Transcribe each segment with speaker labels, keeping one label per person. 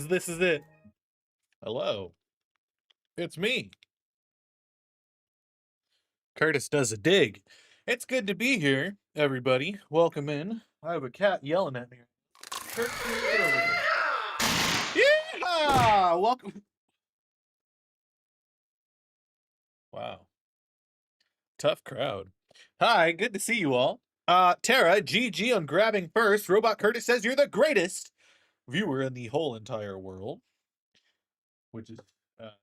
Speaker 1: This is it. Hello, it's me, Curtis does a dig. It's good to be here, everybody. Welcome in. I have a cat yelling at me. Curtis, get over here. Yeah! Welcome. Wow, tough crowd. Hi, good to see you all. Tara, GG on grabbing first. Robot Curtis says you're the greatest viewer in the whole entire world, which is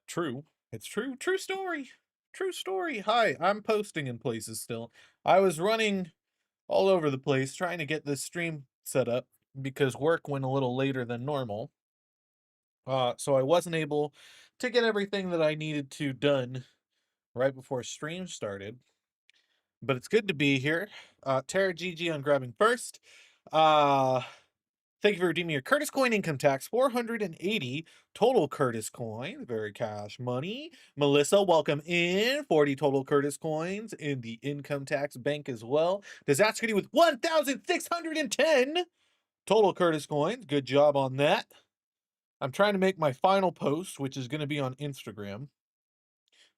Speaker 1: true. It's true. True story. True story. Hi, I'm posting in places still. I was running all over the place trying to get this stream set up because work went a little later than normal. So I wasn't able to get everything that I needed to done right before stream started. But it's good to be here. Tara GG on grabbing first. Uh Thank you for redeeming your Curtis coin income tax. 480 total Curtis coin. Very cash money. Melissa, welcome in. 40 total Curtis coins in the income tax bank as well. Disaster with 1,610 total Curtis coins. Good job on that. I'm trying to make my final post, which is going to be on Instagram.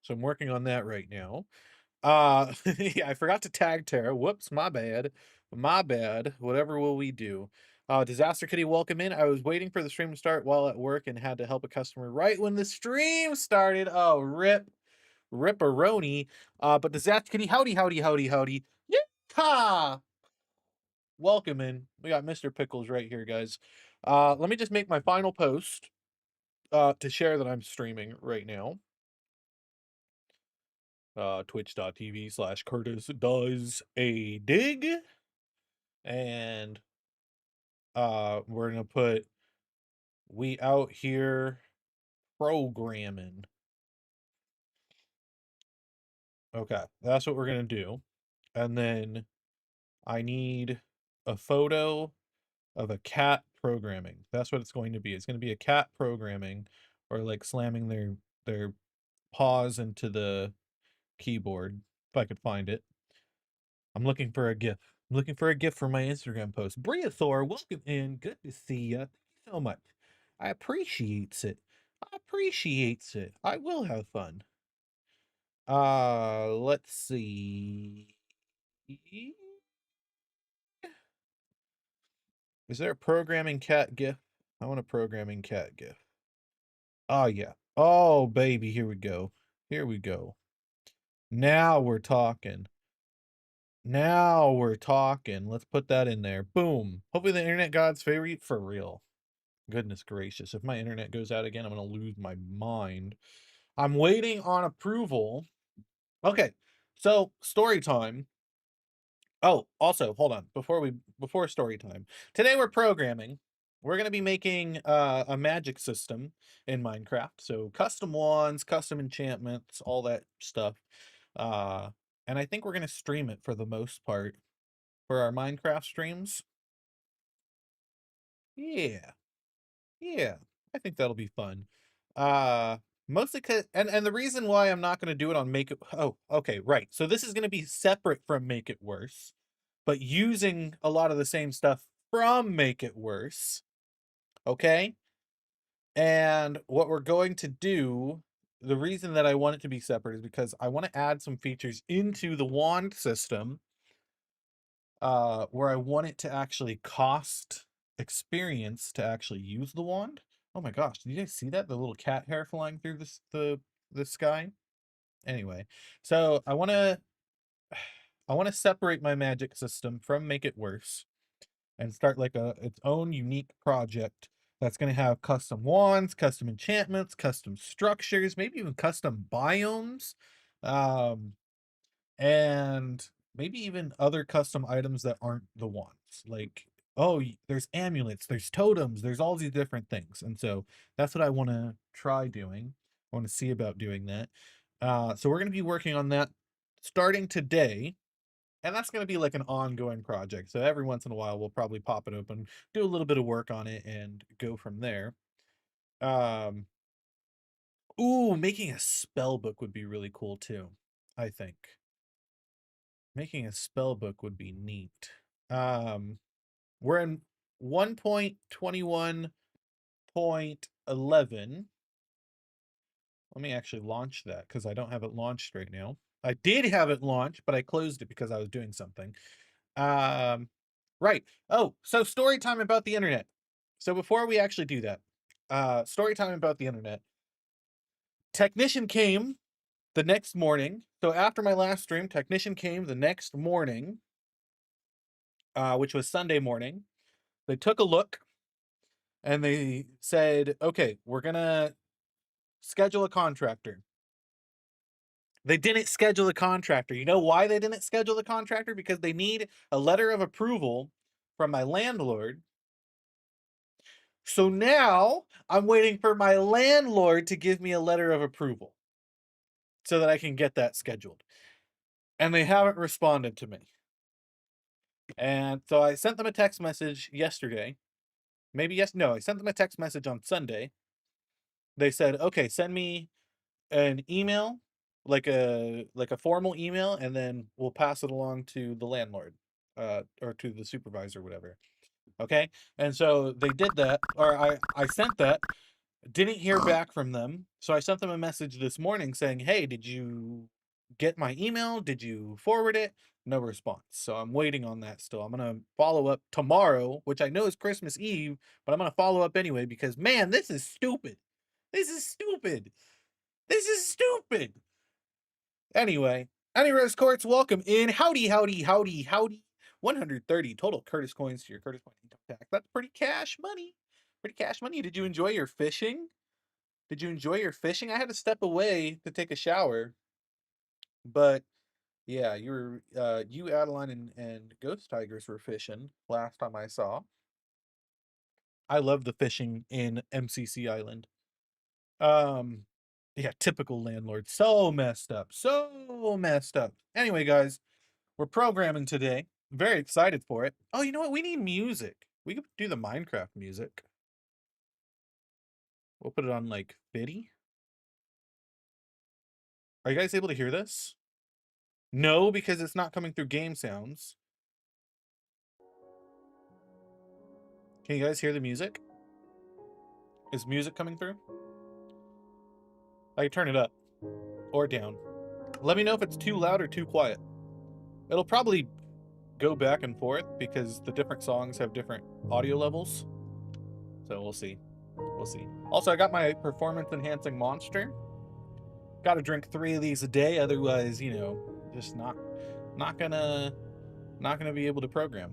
Speaker 1: So I'm working on that right now. Yeah, I forgot to tag Tara. Whoops, my bad. My bad. Whatever will we do? Disaster Kitty, welcome in. I was waiting for the stream to start while at work and had to help a customer right when the stream started. Oh, ripperoni. But Disaster Kitty, howdy, howdy, howdy, howdy. Yeah! Welcome in. We got Mr. Pickles right here, guys. Let me just make my final post to share that I'm streaming right now. Twitch.tv/CurtisDoesADig. And we're gonna put we out here programming. Okay, that's what we're gonna do. And then I need a photo of a cat programming. That's what it's going to be. It's going to be a cat programming or like slamming their paws into the keyboard if I could find it. I'm looking for a GIF. I'm looking for a GIF for my Instagram post. Bria Thor, welcome in. Good to see you. Thank you so much. I appreciates it. I appreciates it. I will have fun. Let's see. Is there a programming cat GIF? I want a programming cat GIF. Oh yeah. Oh baby, here we go. Here we go. Now we're talking. Now we're talking. Let's put that in there. Boom. Hopefully the internet god's favorite for real. Goodness gracious. If my internet goes out again, I'm going to lose my mind. I'm waiting on approval. Okay. So, story time. Oh, also, hold on. Before story time. Today we're programming. We're going to be making a magic system in Minecraft. So, custom wands, custom enchantments, all that stuff. And I think we're going to stream it for the most part for our Minecraft streams. Yeah. Yeah. I think that'll be fun. Mostly and the reason why I'm not going to do it on Make It Oh, okay, right. So this is going to be separate from Make It Worse, but using a lot of the same stuff from Make It Worse. Okay? And what we're going to do, the reason that I want it to be separate is because I want to add some features into the wand system where I want it to actually cost experience to actually use the wand. Oh my gosh, did you guys see that? The little cat hair flying through the sky? Anyway, so I want to separate my magic system from Make It Worse and start like its own unique project that's going to have custom wands, custom enchantments, custom structures, maybe even custom biomes. Um and maybe even other custom items that aren't the ones. Like, oh, there's amulets, there's totems, there's all these different things. And so that's what I want to try doing. I want to see about doing that. So we're going to be working on that starting today. And that's going to be like an ongoing project. So every once in a while, we'll probably pop it open, do a little bit of work on it, and go from there. Ooh, making a spell book would be really cool too, I think. Making a spell book would be neat. We're in 1.21.1 3.11. Let me actually launch that because I don't have it launched right now. I did have it launched, but I closed it because I was doing something. Right. Oh, so story time about the internet. So before we actually do that, story time about the internet. Technician came the next morning. So after my last stream, technician came the next morning, which was Sunday morning. They took a look and they said, okay, we're going to schedule a contractor. They didn't schedule a contractor. You know why they didn't schedule the contractor? Because they need a letter of approval from my landlord. So now I'm waiting for my landlord to give me a letter of approval so that I can get that scheduled. And they haven't responded to me. And so I sent them a text message yesterday. I sent them a text message on Sunday. They said, okay, send me an email, like a formal email, and then we'll pass it along to the landlord, or to the supervisor, whatever. Okay. And so they did that, or I sent that, didn't hear back from them. So I sent them a message this morning saying, hey, did you get my email? Did you forward it? No response. So I'm waiting on that still. I'm going to follow up tomorrow, which I know is Christmas Eve, but I'm going to follow up anyway because, man, this is stupid. This is stupid. This is stupid. Anyway, Rose Courts, welcome in. Howdy, howdy, howdy, howdy. 130 total Curtis coins to your Curtis Point income tax. That's pretty cash money. Pretty cash money. Did you enjoy your fishing? Did you enjoy your fishing? I had to step away to take a shower. But yeah, you, Adeline, and Ghost Tigers were fishing last time I saw. I love the fishing in MCC Island. Yeah, typical landlord. So messed up. So messed up. Anyway, guys, we're programming today. Very excited for it. Oh, you know what? We need music. We could do the Minecraft music. We'll put it on like Biddy. Are you guys able to hear this? No, because it's not coming through game sounds. Can you guys hear the music? Is music coming through? I can turn it up or down. Let me know if it's too loud or too quiet. It'll probably go back and forth because the different songs have different audio levels. So we'll see. We'll see. Also, I got my performance enhancing monster. Got to drink 3 of these a day, otherwise, you know, just not gonna be able to program.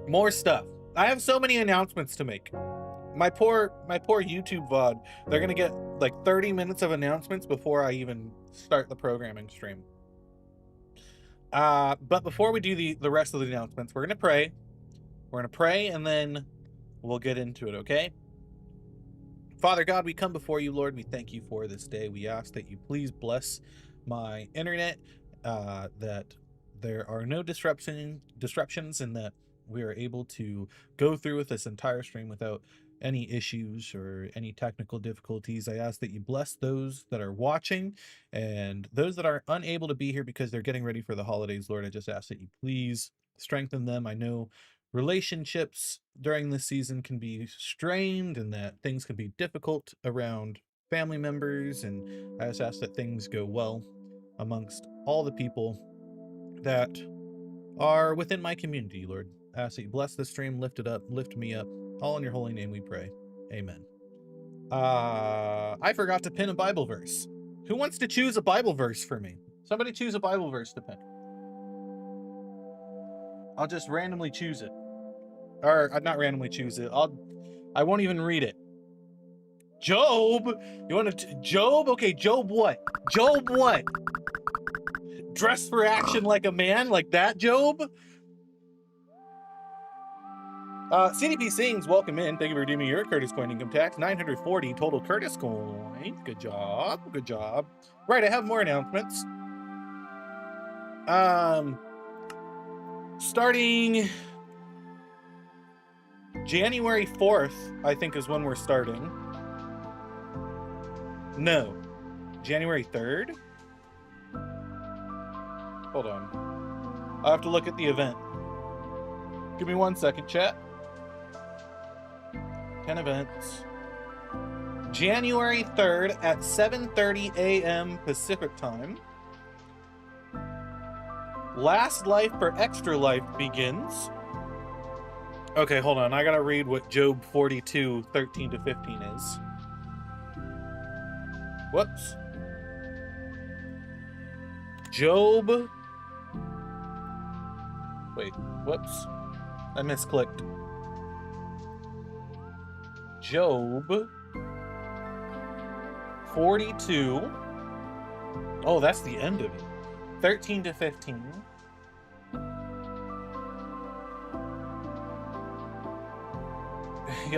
Speaker 1: More stuff. I have so many announcements to make. My poor YouTube VOD, they're gonna get like 30 minutes of announcements before I even start the programming stream. But before we do the rest of the announcements, we're gonna pray. We're gonna pray and then we'll get into it, okay? Father God, we come before you, Lord. We thank you for this day. We ask that you please bless my internet, that there are no disruptions, and that we are able to go through with this entire stream without any issues or any technical difficulties. I ask that you bless those that are watching and those that are unable to be here because they're getting ready for the holidays, Lord. I just ask that you please strengthen them. I know relationships during this season can be strained and that things can be difficult around family members, and I just ask that things go well amongst all the people that are within my community, Lord. I ask that you bless this stream, lift it up, lift me up. All in your holy name we pray. Amen. I forgot to pin a Bible verse. Who wants to choose a Bible verse for me? Somebody choose a Bible verse to pin. I'll just randomly choose it. Or not randomly choose it. I won't even read it. Job? You want to Job? Okay, Job what? Job what? Dress for action like a man, like that, Job? CDP Sings, welcome in. Thank you for redeeming your Curtis coin income tax. 940 total Curtis coins. Good job. Good job. Right, I have more announcements. Starting January 4th, I think is when we're starting. No. January 3rd? Hold on. I'll have to look at the event. Give me 1 second, chat. 10 events. January 3rd at 7:30 a.m. Pacific time. Last Life for Extra Life begins. Okay, hold on. I gotta read what Job 42, 13 to 15 is. Whoops. Job. Wait, whoops. I misclicked. Job 42. Oh, that's the end of it. 13 to 15. He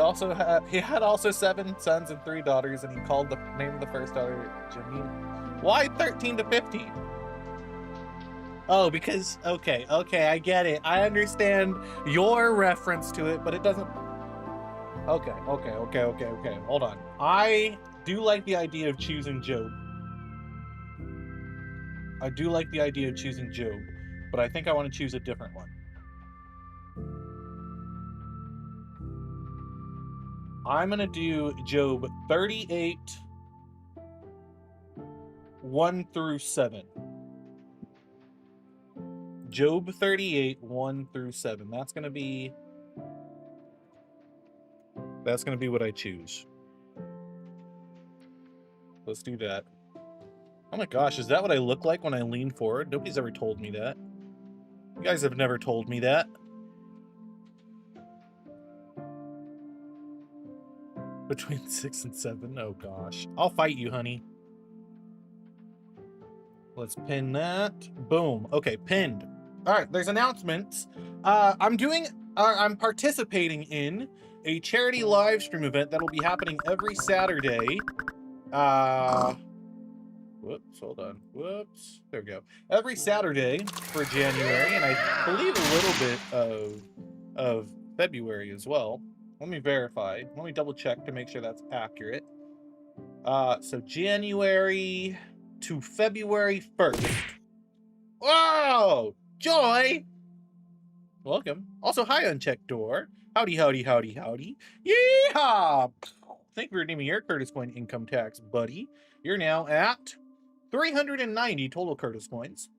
Speaker 1: had also 7 sons and 3 daughters, and he called the name of the first daughter Janine. Why 13 to 15? Oh, because okay, I get it. I understand your reference to it, but it doesn't. Okay. Hold on. I do like the idea of choosing Job. But I think I want to choose a different one. I'm going to do Job 38, 1 through 7. Job 38, 1 through 7. That's going to be what I choose. Let's do that. Oh my gosh, is that what I look like when I lean forward? Nobody's ever told me that. You guys have never told me that. Between 6 and 7. Oh gosh. I'll fight you, honey. Let's pin that. Boom. Okay, pinned. All right, there's announcements. I'm participating in a charity live stream event that'll be happening every Saturday. Whoops, hold on. Whoops. There we go. Every Saturday for January, and I believe a little bit of February as well. Let me verify. Let me double check to make sure that's accurate. So January to February 1st. Wow! Joy! Welcome. Also, hi, Unchecked Door. Howdy. Yeehaw! Thank you for redeeming your Curtis Coin income tax, buddy. You're now at 390 total Curtis Coins.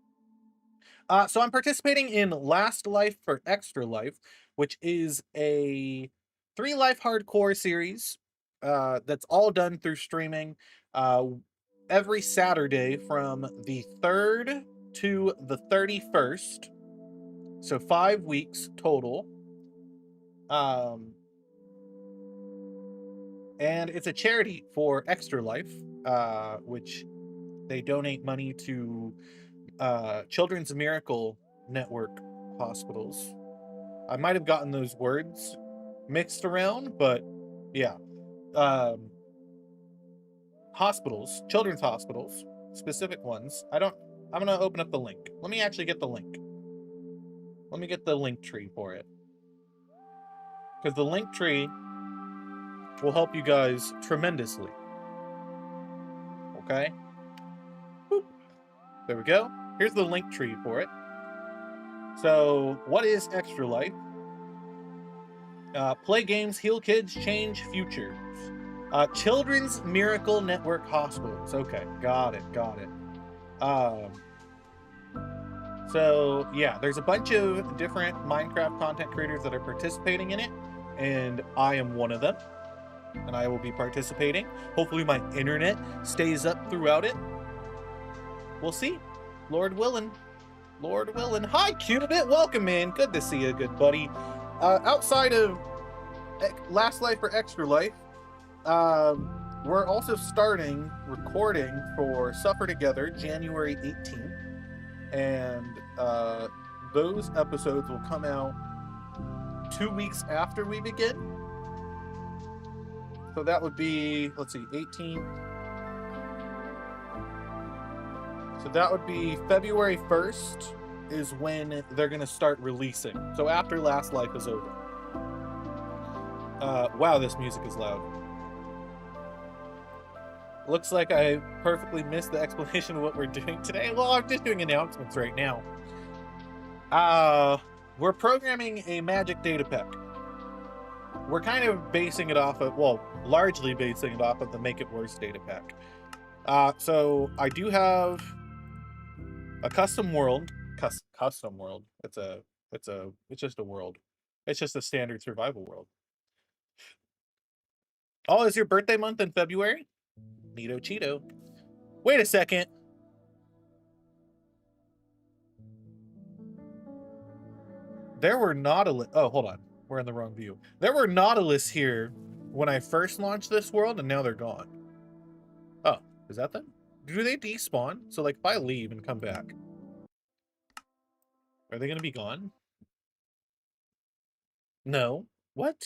Speaker 1: So I'm participating in Last Life for Extra Life, which is a 3-life hardcore series that's all done through streaming every Saturday from the 3rd to the 31st. So 5 weeks total. And it's a charity for Extra Life, which they donate money to Children's Miracle Network hospitals. I might have gotten those words mixed around, but yeah. Hospitals, children's hospitals, specific ones. I'm gonna open up the link. Let me actually get the link. Let me get the link tree for it. Because the link tree will help you guys tremendously. Okay? Boop. There we go. Here's the link tree for it. So, what is Extra Life? Play games, heal kids, change futures. Children's Miracle Network hospitals. Okay, got it. So, yeah, there's a bunch of different Minecraft content creators that are participating in it, and I am one of them, and I will be participating. Hopefully my internet stays up throughout it. We'll see. Lord willing. Hi, Cubit. Welcome, man. Good to see you, good buddy. Outside of Last Life for Extra Life, we're also starting recording for Suffer Together January 18th. And those episodes will come out 2 weeks after we begin. So that would be, let's see, 18. So that would be February 1st is when they're going to start releasing. So after Last Life is over. Wow, this music is loud. Looks like I perfectly missed the explanation of what we're doing today. Well, I'm just doing announcements right now. We're programming a magic data pack. we're kind of basing it off of, well, largely basing it off of the Make It Worse data pack. So I do have a custom world. Custom world. It's just a world. It's just a standard survival world. Oh, is your birthday month in February? Neato Cheeto. Wait a second. There were Nautilus. Oh, hold on. We're in the wrong view. There were Nautilus here when I first launched this world, and now they're gone. Oh, is that them? Do they despawn? So, like, if I leave and come back, are they going to be gone? No. What?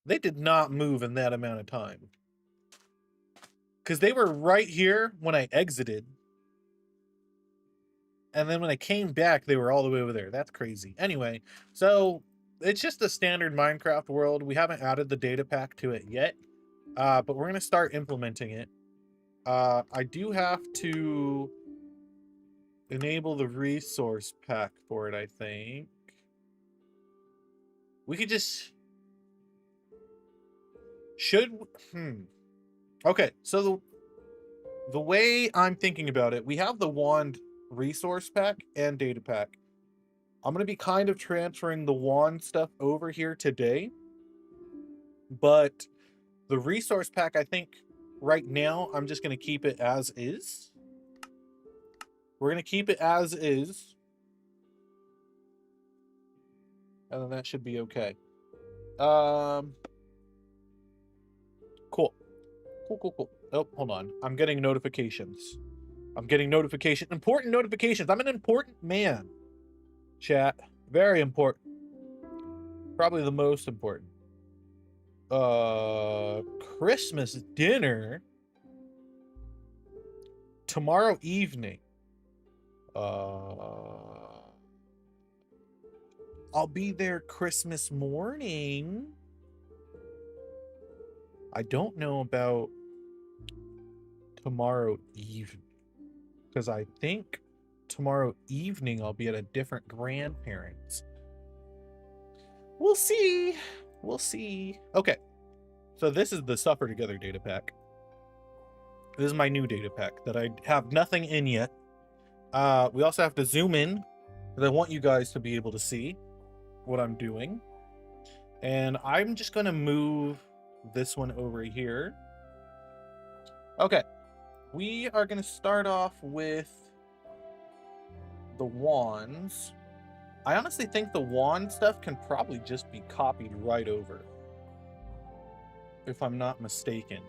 Speaker 1: They did not move in that amount of time. Because they were right here when I exited. And then when I came back, they were all the way over there. That's crazy. Anyway, so it's just a standard Minecraft world. We haven't added the data pack to it yet, but we're going to start implementing it. I do have to enable the resource pack for it, I think. We could just... Okay, so the way I'm thinking about it, we have the wand resource pack and data pack. I'm going to be kind of transferring the wand stuff over here today, but the resource pack, I think right now, I'm just going to keep it as is. We're going to keep it as is. And then that should be okay. Cool. Cool. Oh, hold on. I'm getting notifications. Important notifications. I'm an important man. Chat. Very important. Probably the most important. Christmas dinner tomorrow evening. I'll be there Christmas morning. I don't know about tomorrow evening, because I think tomorrow evening I'll be at a different grandparent's. We'll see. We'll see. Okay. So this is the Suffer Together data pack. This is my new data pack that I have nothing in yet. We also have to zoom in, because I want you guys to be able to see what I'm doing. And I'm just going to move this one over here. Okay. We are going to start off with the wands. I honestly think the wand stuff can probably just be copied right over, if I'm not mistaken.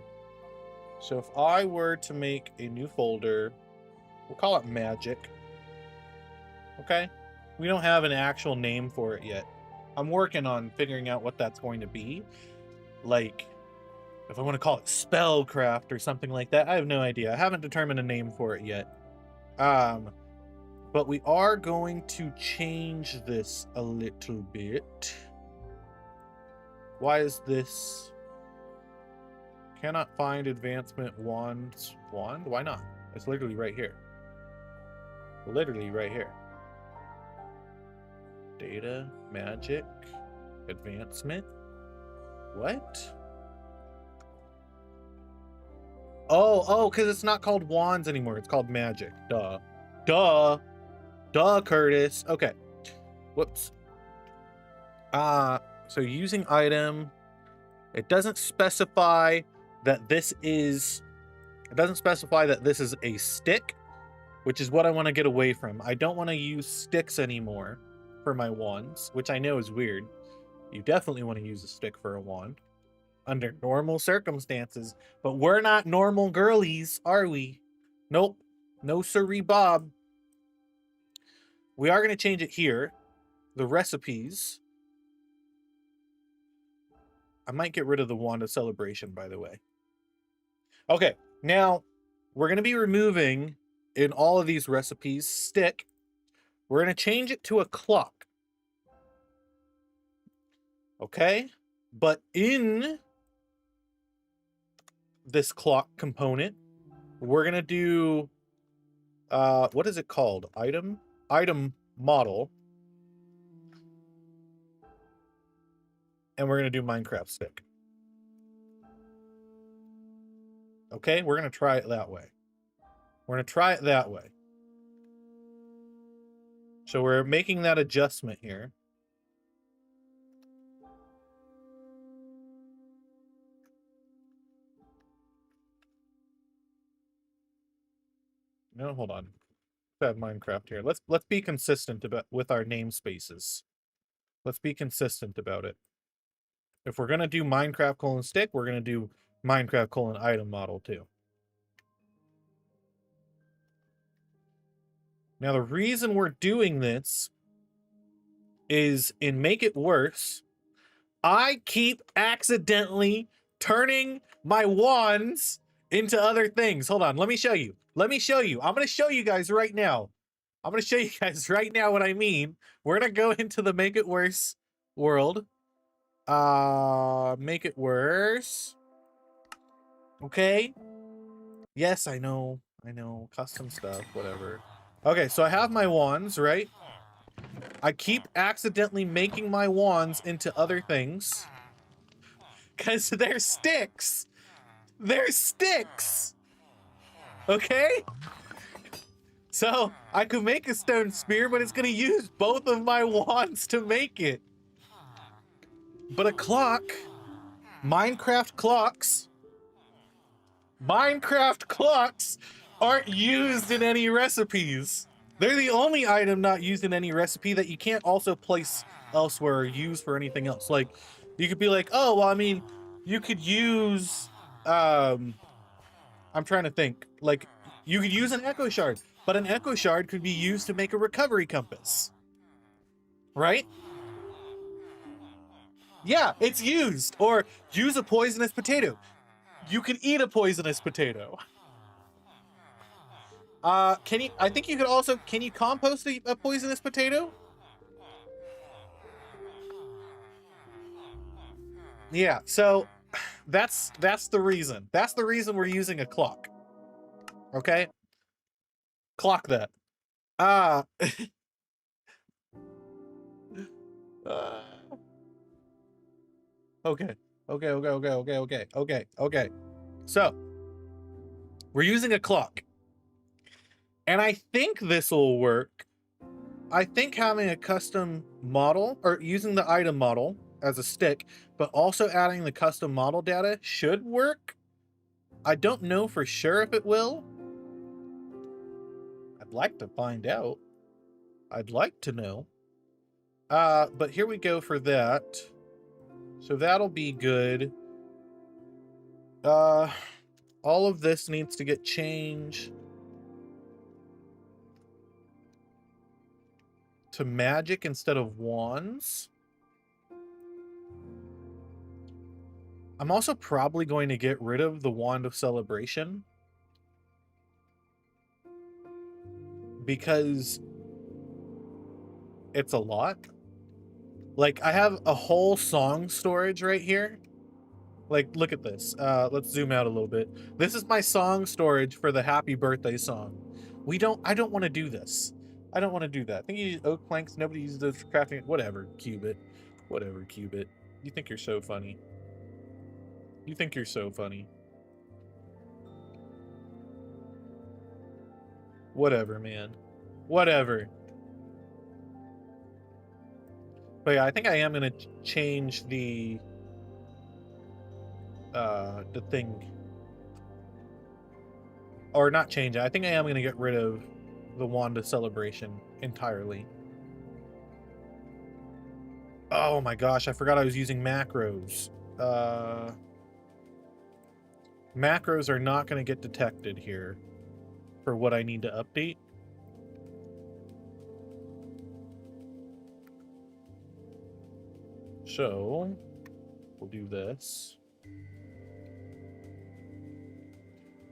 Speaker 1: So if I were to make a new folder, we'll call it magic. Okay? We don't have an actual name for it yet. I'm working on figuring out what that's going to be. Like, if I want to call it spellcraft or something like that, I have no idea. I haven't determined a name for it yet. But we are going to change this a little bit. Why is this? Cannot find advancement wand. Why not? It's literally right here. Literally right here. Data, magic, advancement. What? Oh, because it's not called wands anymore. It's called magic. Duh, Curtis. Okay. Whoops. So using item. It doesn't specify that this is... It doesn't specify that this is a stick, which is what I want to get away from. I don't want to use sticks anymore for my wands, which I know is weird. You definitely want to use a stick for a wand under normal circumstances, but we're not normal girlies, are we? Nope. No sirree Bob. We are going to change it here. The recipes. I might get rid of the wand of celebration, by the way. Okay, now we're going to be removing in all of these recipes stick. We're going to change it to a clock. Okay, but in this clock component, we're going to do, what is it called? Item model. and we're going to do Minecraft stick. Okay, we're going to try it that way. We're going to try it that way. So we're making that adjustment here. No, hold on. Let's have Minecraft here. Let's be consistent with our namespaces. Let's be consistent about it. If we're gonna do Minecraft : stick, we're gonna do Minecraft : item model too. Now the reason we're doing this is in Make It Worse, I keep accidentally turning my wands into other things. Hold on, let me show you. Let me show you. I'm gonna show you guys right now. I'm gonna show you guys right now what I mean. We're gonna go into the Make It Worse world. Make It Worse. Okay. Yes, I know. Custom stuff, whatever. Okay, so I have my wands, right? I keep accidentally making my wands into other things. Because they're sticks. They're sticks. Okay? So I could make a stone spear, but it's going to use both of my wands to make it. But a clock, Minecraft clocks aren't used in any recipes. They're the only item not used in any recipe that you can't also place elsewhere or use for anything else. Like, you could be like, oh, well, I mean, you could use, I'm trying to think. Like, you could use an echo shard, but an echo shard could be used to make a recovery compass. Right? Yeah, it's used. Or use a poisonous potato. You can eat a poisonous potato. Can you, I think you could also, can you compost a poisonous potato? Yeah, so that's the reason. That's the reason we're using a clock. Okay? Clock that. Okay. So, we're using a clock. And I think this will work. I think having a custom model, or using the item model as a stick, but also adding the custom model data should work. I don't know for sure if it will. I'd like to find out. I'd like to know. But here we go for that. So that'll be good. All of this needs to get changed to magic instead of wands. I'm also probably going to get rid of the Wand of Celebration, because it's a lot. Like, I have a whole song storage right here. Like, look at this. Let's zoom out a little bit. This is my song storage for the happy birthday song. I don't want to do this. I don't want to do that. I think you use oak planks. Nobody uses those for crafting. Whatever, Cubit. Whatever, Cubit. You think you're so funny. You think you're so funny. Whatever, man. Whatever. But yeah, I think I am gonna change the thing. Or not change it. I think I am gonna get rid of the Wand of Celebration entirely. Oh my gosh, I forgot I was using macros. Macros are not gonna get detected here for what I need to update. So we'll do this.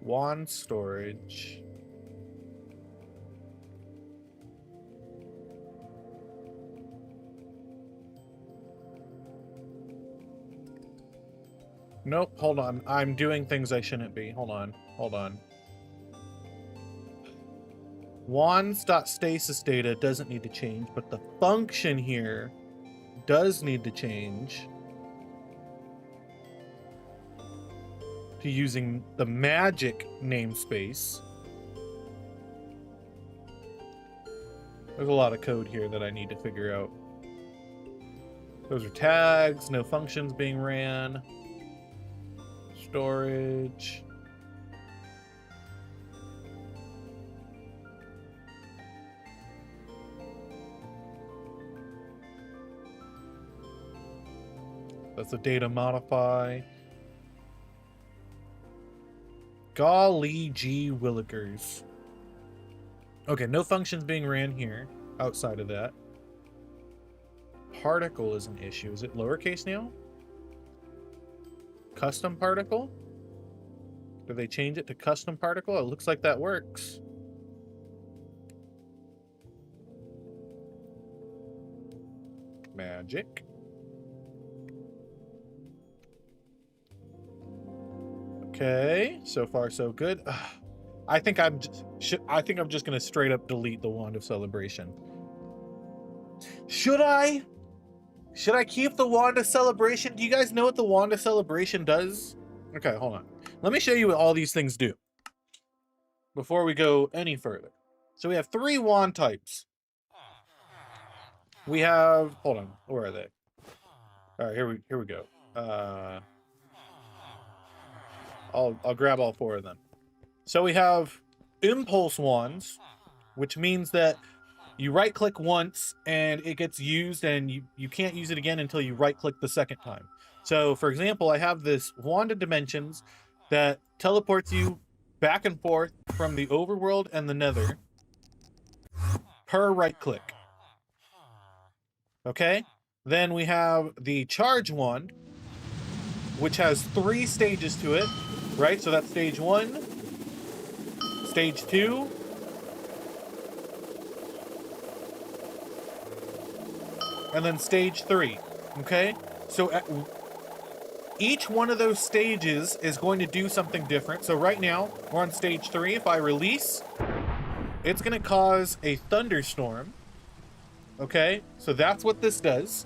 Speaker 1: Wand storage. Nope, hold on. I'm doing things I shouldn't be. Hold on. Wands.stasis data doesn't need to change, but the function here does need to change. to using the magic namespace. There's a lot of code here that I need to figure out. Those are tags, no functions being ran. Storage. That's a data modify. Golly gee willikers. Okay, no functions being ran here outside of that. Particle is an issue. Is it lowercase now? Custom particle? Did they change it to custom particle? It looks like that works. Magic. Okay, so far so good. I think I'm just gonna straight up delete the Wand of Celebration. Should I? Should I keep the Wand of Celebration? Do you guys know what the Wand of Celebration does? Okay, hold on. Let me show you what all these things do before we go any further. So we have 3 wand types. We have, hold on, where are they? All right, here we go. I'll grab all 4 of them. So we have impulse wands, which means that you right click once and it gets used and you can't use it again until you right click the second time. So for example, I have this wand of dimensions that teleports you back and forth from the overworld and the nether per right click. Okay, then we have the charge wand, which has 3 stages to it, right? So that's stage 1, stage 2, and then stage 3. Okay, so each one of those stages is going to do something different. So right now we're on stage 3. If I release, it's going to cause a thunderstorm. Okay, so that's what this does.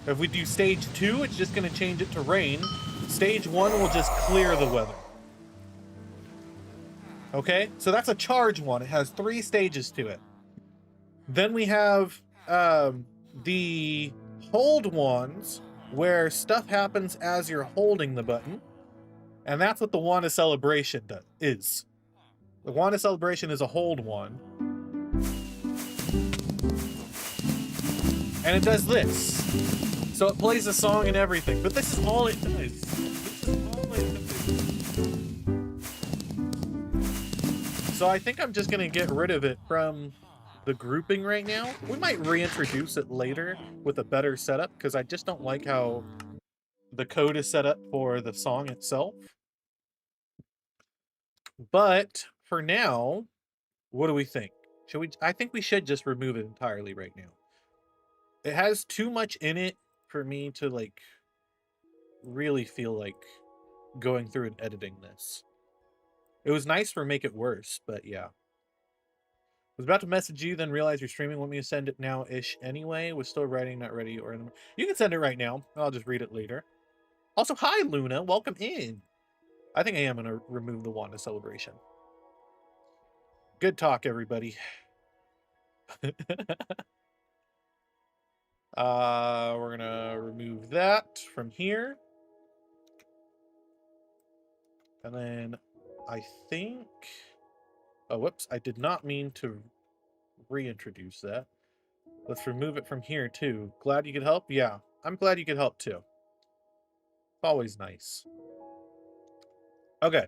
Speaker 1: If we do stage 2, it's just going to change it to rain. Stage 1 will just clear the weather. Okay, so that's a charge one. It has 3 stages to it. Then we have the hold wands, where stuff happens as you're holding the button. And that's what the Wand of Celebration is. The Wand of Celebration is a hold wand. And it does this. So it plays a song and everything. But this is all it does. This is all it does. So I think I'm just going to get rid of it from the grouping right now. We might reintroduce it later with a better setup, because I just don't like how the code is set up for the song itself. But for now, what do we think? Should we? I think we should just remove it entirely right now. It has too much in it for me to like really feel like going through and editing this. It was nice for Make It Worse, but yeah. Was about to message you, then realized you're streaming. Want me to send it now-ish anyway? Was still writing, not ready. Or you can send it right now. I'll just read it later. Also, hi Luna, welcome in. I think I am gonna remove the Wand of Celebration. Good talk, everybody. We're gonna remove that from here. And then I think, oh, whoops, I did not mean to reintroduce that. Let's remove it from here too. Glad you could help? Yeah, I'm glad you could help too. Always nice. Okay,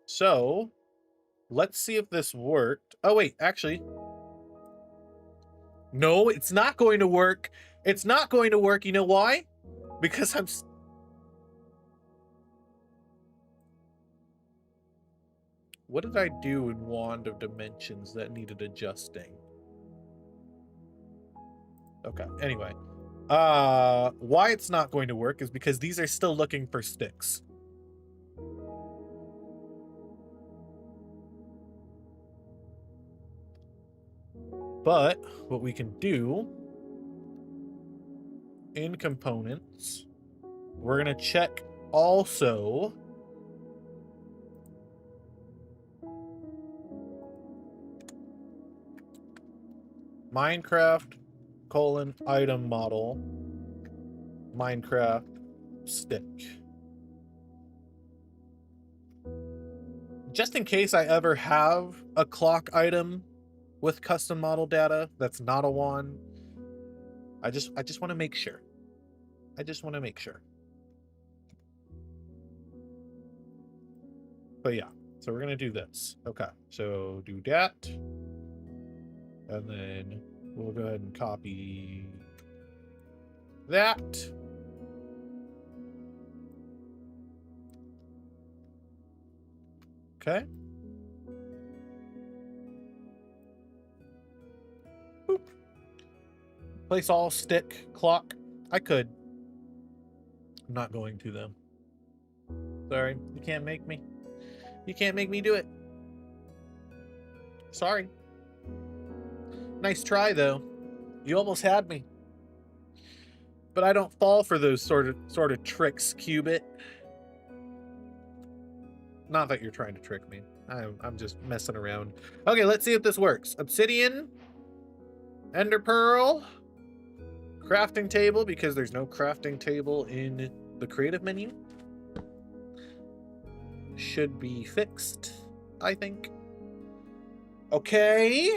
Speaker 1: so let's see if this worked. Oh wait, actually, no, it's not going to work. It's not going to work. You know why? Because I'm... What did I do in Wand of Dimensions that needed adjusting? Okay, anyway. Why it's not going to work is because these are still looking for sticks. But what we can do in components, we're going to check also Minecraft item model Minecraft stick. Just in case I ever have a clock item with custom model data that's not a wand, I just want to make sure. I just want to make sure. But yeah, so we're gonna do this. Okay, so do that, and then we'll go ahead and copy that. Okay. Boop. Place all stick clock. I could. I'm not going to though. Sorry, you can't make me. You can't make me do it. Sorry. Nice try though. You almost had me. But I don't fall for those sort of tricks, Qubit. Not that you're trying to trick me. I'm just messing around. Okay, let's see if this works. Obsidian, Ender Pearl, crafting table, because there's no crafting table in the creative menu. Should be fixed, I think. Okay.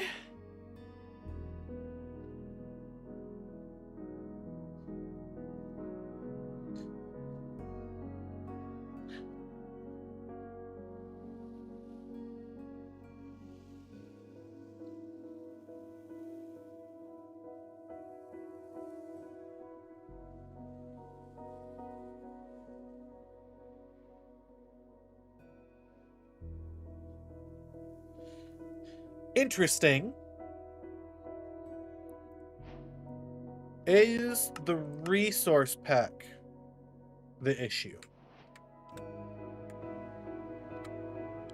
Speaker 1: Interesting. Is the resource pack the issue?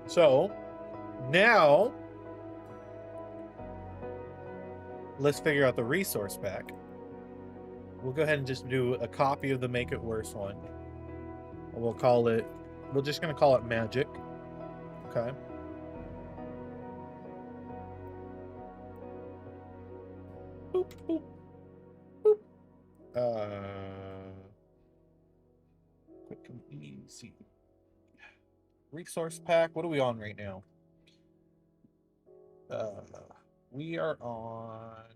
Speaker 1: So now let's figure out the resource pack. We'll go ahead and just do a copy of the Make It Worse one. We'll call it, we're just going to call it Magic. Okay. Boop, boop, boop. Quick and easy. Resource pack. What are we on right now? We are on.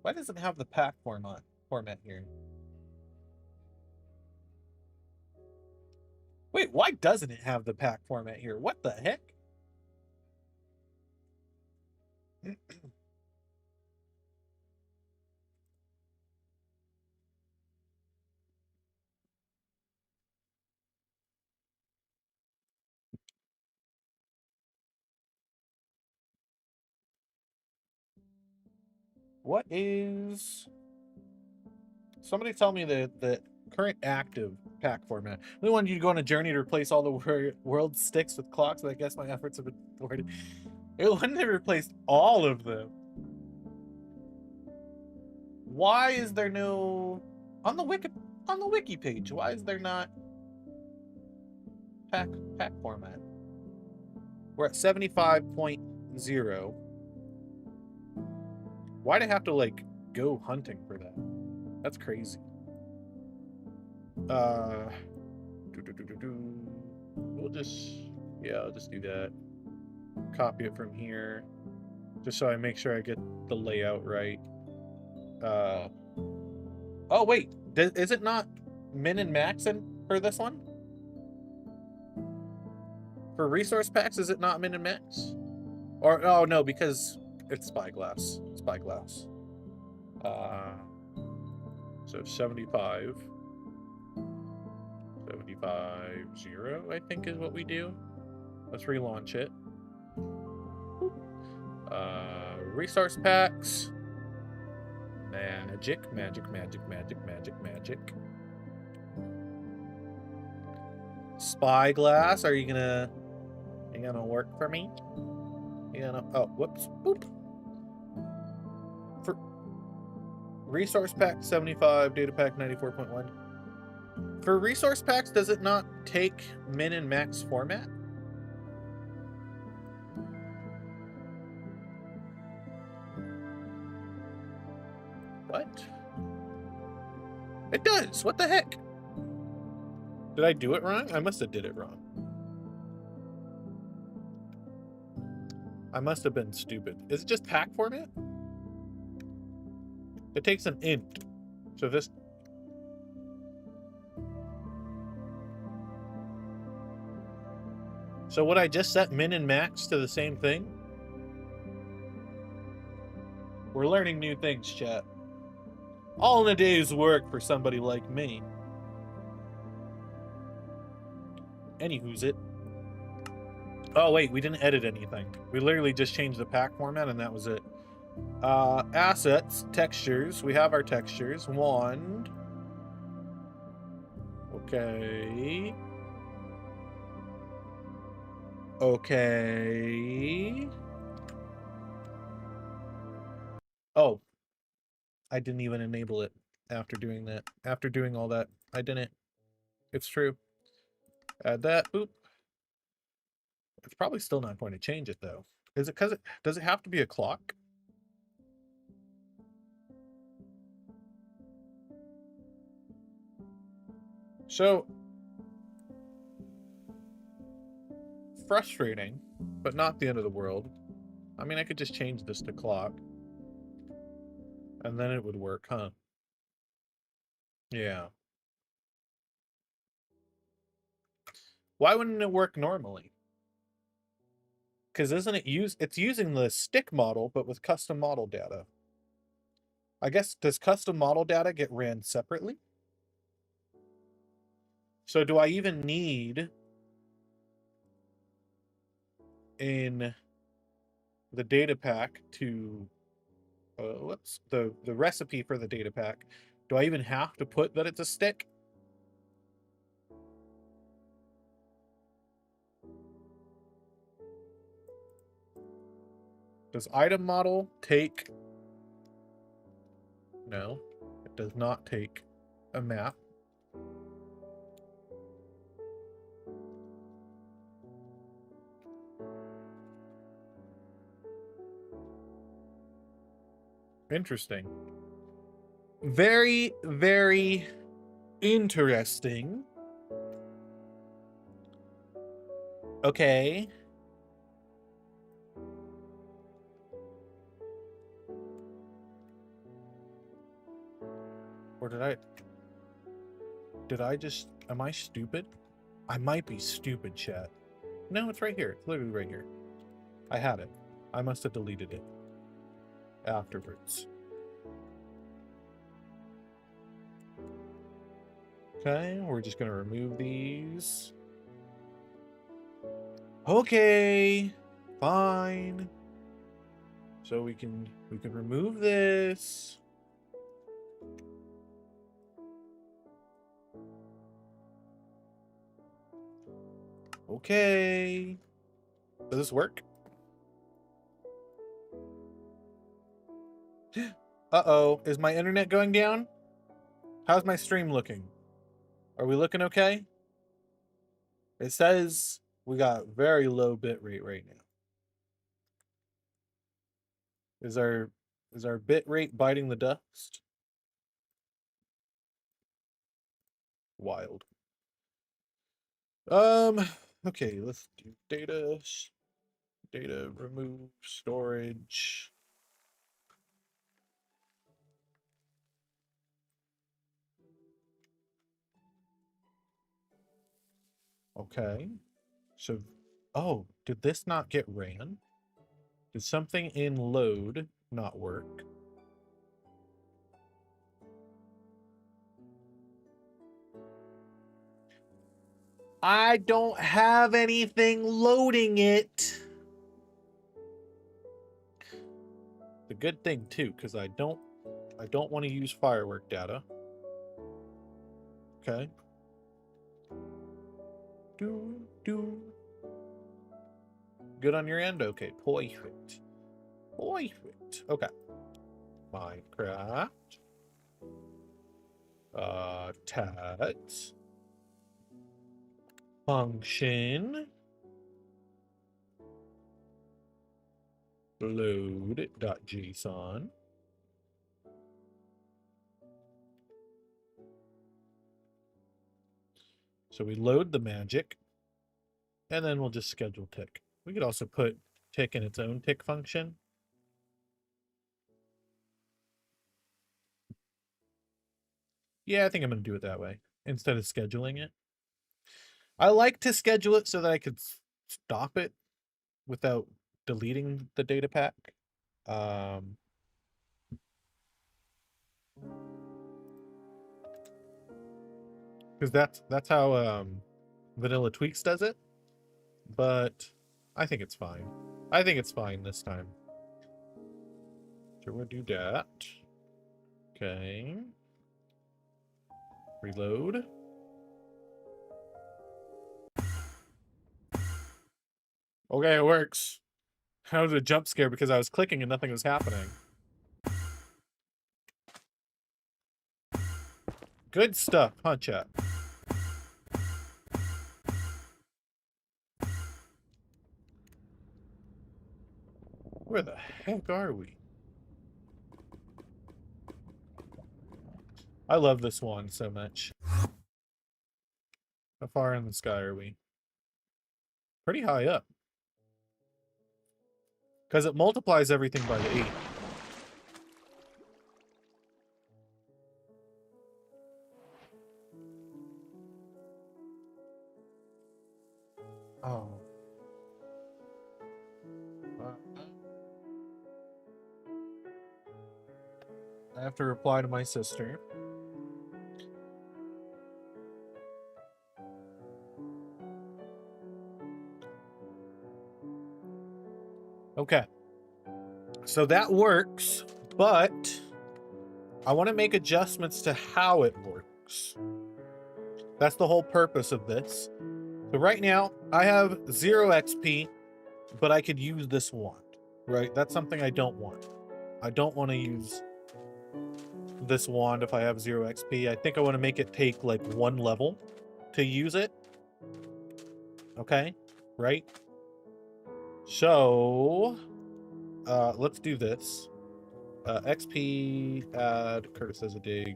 Speaker 1: Why does it have the pack format here? Wait, why doesn't it have the pack format here? What the heck? What is... Somebody tell me the current active pack format. We wanted you to go on a journey to replace all the world sticks with clocks, but I guess my efforts have been thwarted. It wouldn't have replaced all of them. Why is there no... On the wiki page, why is there not pack format? We're at 75.0. Why'd I have to, like, go hunting for that? That's crazy. We'll just... Yeah, I'll just do that. Copy it from here. Just so I make sure I get the layout right. Oh, wait. Is it not min and max for this one? For resource packs, is it not min and max? Or, oh no, because it's spyglass. Spyglass. So 75. 75.0, I think is what we do. Let's relaunch it. Resource packs. Magic. Spyglass, are you gonna work for me? Oh, whoops. Boop. For resource pack 75, data pack 94.1. For resource packs, does it not take min and max format? What? It does! What the heck? Did I do it wrong? I must have did it wrong. I must have been stupid. Is it just pack format? It takes an int. So this... So would I just set min and max to the same thing? We're learning new things, chat. All in a day's work for somebody like me. Anywho's it. Oh, wait, we didn't edit anything. We literally just changed the pack format and that was it. Assets, textures. We have our textures. Wand. Okay. Okay. Oh. I didn't even enable it after doing that. After doing all that, I didn't. It's true. Add that. Boop. It's probably still not going to change it though. Is it because does it have to be a clock? So frustrating, but not the end of the world. I mean, I could just change this to clock. And then it would work, huh? Yeah. Why wouldn't it work normally? Because isn't it it's using the stick model, but with custom model data. I guess, does custom model data get ran separately? So do I even need in the data pack to whoops, the recipe for the data pack, do I even have to put that it's a stick? Does item model take... No, it does not take a map. Interesting. Very, very interesting. Okay. Or did I just, am I stupid? I might be stupid, chat. No, it's right here. It's literally right here. I had it. I must have deleted it afterwards. Okay, we're just gonna remove these. Okay, fine. So we can remove this. Okay. Does this work? Uh-oh, is my internet going down? How's my stream looking? Are we looking okay? It says we got very low bit rate right now. Is our bit rate biting the dust? Wild. Okay, let's do data remove storage. Okay. So, oh, did this not get ran? Did something in load not work? I don't have anything loading it. The good thing too, because I don't want to use firework data. Okay. Good on your end? Okay, perfect. Perfect. Okay. Minecraft. Tat. Function. Load.json. So we load the magic, and then we'll just schedule tick. We could also put tick in its own tick function. Yeah, I think I'm going to do it that way instead of scheduling it. I like to schedule it so that I could stop it without deleting the data pack. Because that's how Vanilla Tweaks does it. But I think it's fine. I think it's fine this time. So we'll do that. Okay. Reload. Okay, it works. I was a jump scare because I was clicking and nothing was happening. Good stuff, huh, chat? Where the heck are we? I love this one so much. How far in the sky are we? Pretty high up. Because it multiplies everything by 8. Oh. I have to reply to my sister. Okay. So that works, but I want to make adjustments to how it works. That's the whole purpose of this. So right now, I have 0 XP, but I could use this wand, right? That's something I don't want. I don't want to use this wand if I have 0 XP. I think I want to make it take like 1 level to use it. Okay, right? So, let's do this. XP, add CurtisDoesADig.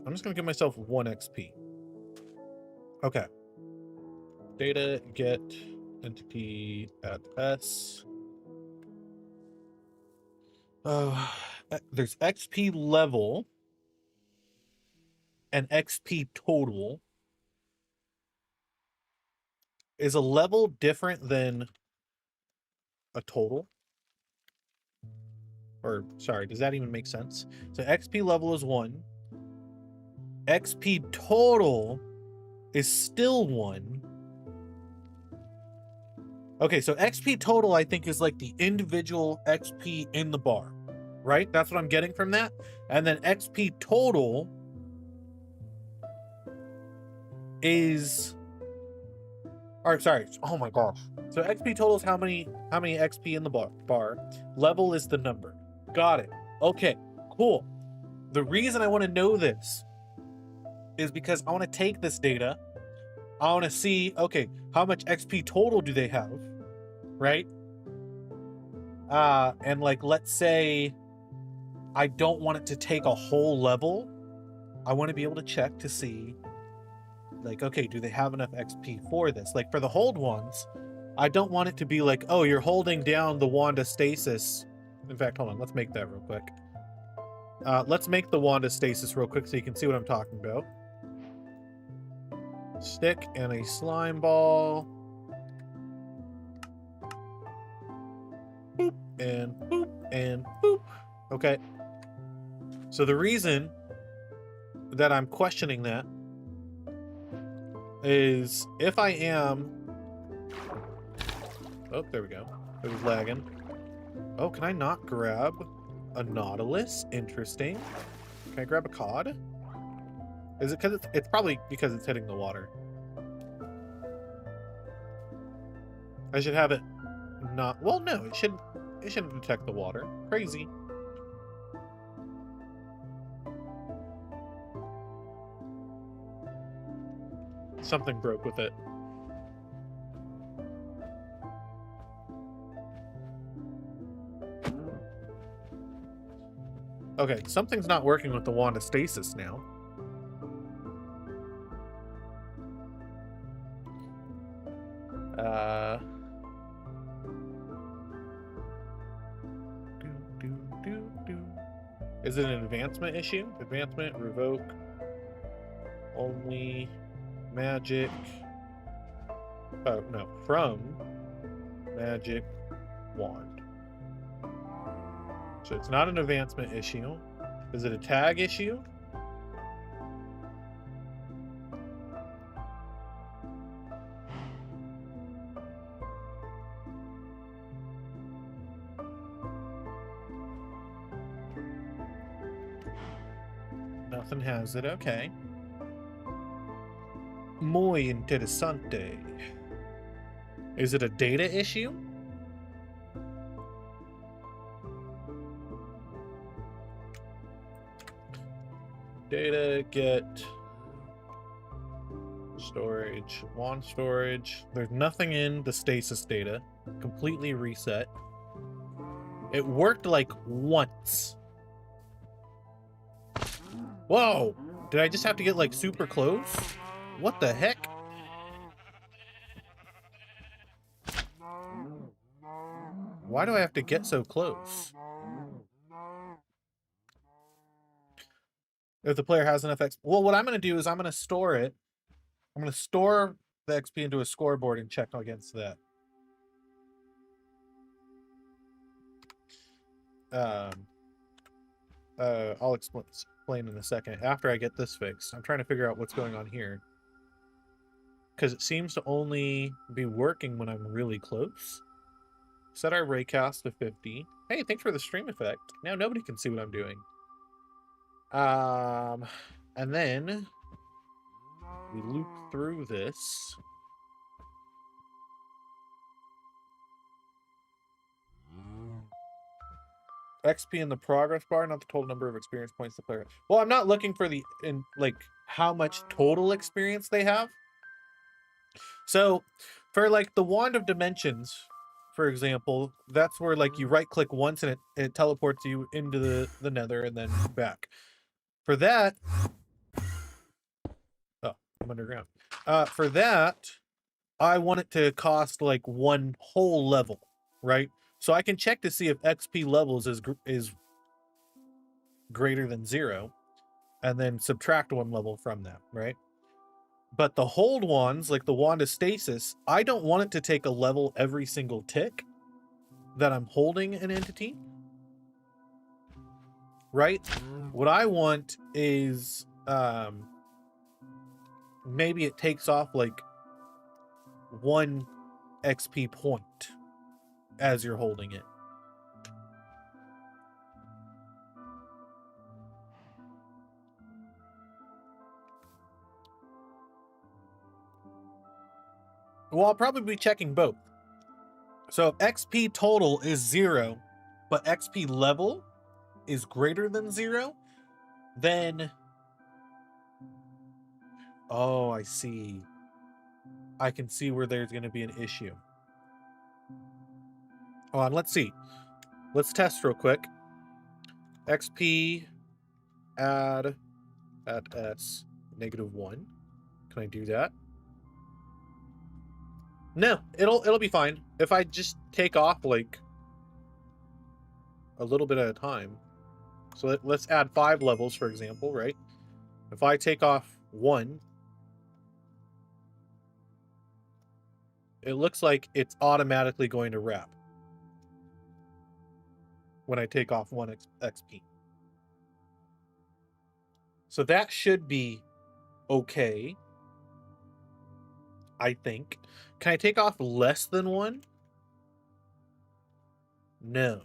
Speaker 1: I'm just gonna give myself 1 XP. Okay. Data, get, entity, add S. There's XP level and XP total. Is a level different than a total? Or, sorry, does that even make sense? So XP level is 1. XP total is still 1. Okay, so XP total, I think, is like the individual XP in the bar, right? That's what I'm getting from that. And then XP total is... Or, sorry. Oh my gosh. So XP total is how many XP in the bar. Level is the number. Got it. Okay, cool. The reason I want to know this is because I want to take this data. I want to see, okay, how much XP total do they have, right? And like, let's say I don't want it to take a whole level. I want to be able to check to see, like, okay, do they have enough XP for this? Like, for the hold ones, I don't want it to be like, oh, you're holding down the Wanda stasis. In fact, hold on, let's make that real quick. Let's make the Wanda stasis real quick so you can see what I'm talking about. Stick and a slime ball. Boop, and boop, and boop. Okay. So the reason that I'm questioning that is if I am... Oh, there we go. It was lagging. Oh, can I not grab a Nautilus? Interesting. Can I grab a cod? Is it because it's probably because it's hitting the water. I should have it not... Well, no, it shouldn't detect the water. Crazy. Something broke with it. Okay, something's not working with the Wanda stasis now. Uh, Is it an advancement issue? Advancement, revoke, only, magic. Oh, no, from magic wand. So it's not an advancement issue. Is it a tag issue? Nothing has it. Okay. Muy interesante. Is it a data issue? Data, get storage, wand storage. There's nothing in the stasis data. Completely reset. It worked like once. Whoa! Did I just have to get like super close? What the heck? Why do I have to get so close? If the player has enough XP. Well, what I'm going to do is I'm going to store it. I'm going to store the XP into a scoreboard and check against that. I'll explain in a second. After I get this fixed, I'm trying to figure out what's going on here. Because it seems to only be working when I'm really close. Set our raycast to 50. Hey, thanks for the stream effect. Now nobody can see what I'm doing. And then we loop through this. XP in the progress bar, not the total number of experience points the player. Well, I'm not looking for like how much total experience they have. So for like the Wand of Dimensions, for example, that's where like you right click once and it teleports you into the nether and then back. For that, oh, I'm underground. For that, I want it to cost like one whole level, right? So I can check to see if XP levels is greater than 0, and then subtract 1 level from that, right? But the hold wands, like the Wand of Stasis, I don't want it to take a level every single tick that I'm holding an entity, right? What I want is maybe it takes off like 1 XP point as you're holding it. Well, I'll probably be checking both. So if XP total is 0, but XP level is greater than 0, then... Oh, I see. I can see where there's going to be an issue. Hold on, let's see. Let's test real quick. XP add at S -1. Can I do that? No, it'll be fine if I just take off like a little bit at a time. So let's add 5 levels, for example, right? If I take off 1, it looks like it's automatically going to wrap when I take off 1 XP. So that should be okay, I think. Can I take off less than 1? No.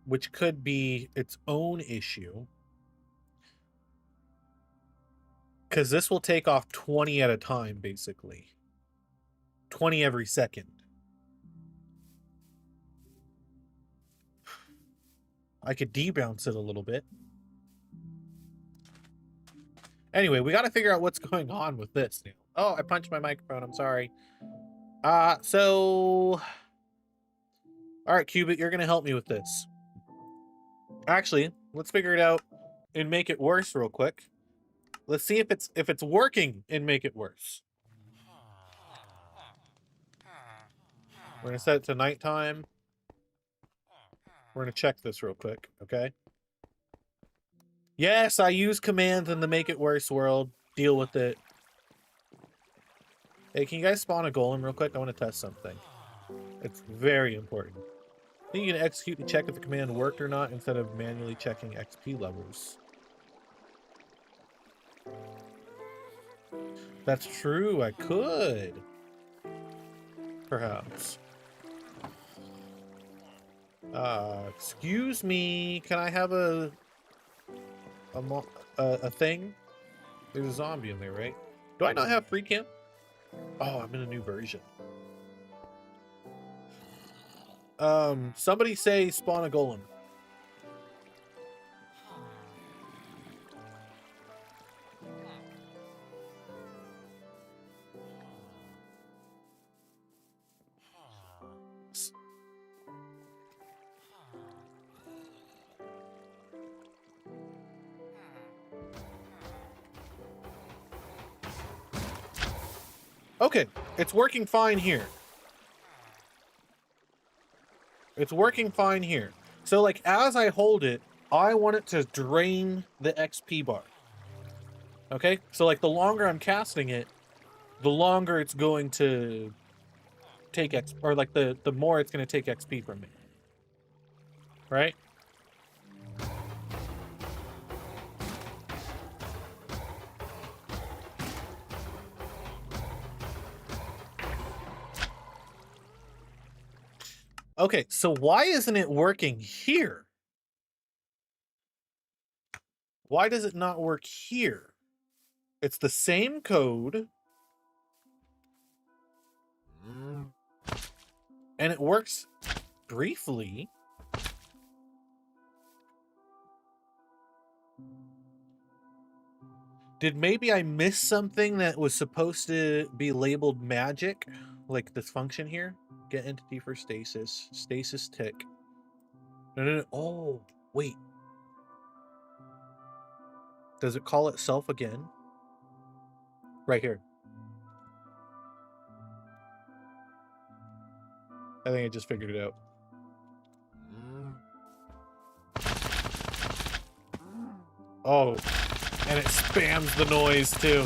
Speaker 1: Which could be its own issue. Because this will take off 20 at a time, basically. 20 every second. I could debounce it a little bit. Anyway, we got to figure out what's going on with this now. Oh, I punched my microphone. I'm sorry. So... All right, Cubit, you're going to help me with this. Actually, let's figure it out and make it worse real quick. Let's see if it's working and make it worse. We're gonna set it to nighttime. We're gonna check this real quick, okay? Yes, I use commands in the make it worse world. Deal with it. Hey, can you guys spawn a golem real quick? I want to test something. It's very important. I think you can execute to check if the command worked or not instead of manually checking XP levels. That's true, I could. Perhaps. Excuse me, can I have a thing? There's a zombie in there, right? Do I not have free camp? Oh, I'm in a new version. Somebody say spawn a golem. Okay, it's working fine here. It's working fine here. So, like, as I hold it, I want it to drain the XP bar. Okay? So, like, the longer I'm casting it, the longer it's going to take XP, or, like, the more it's going to take XP from me. Right? Okay, so why isn't it working here? Why does it not work here? It's the same code. And it works briefly. Did maybe I miss something that was supposed to be labeled magic? Like this function here? Get entity for stasis. Stasis tick. No. Oh, wait. Does it call itself again? Right here. I think I just figured it out. Oh, and it spams the noise too.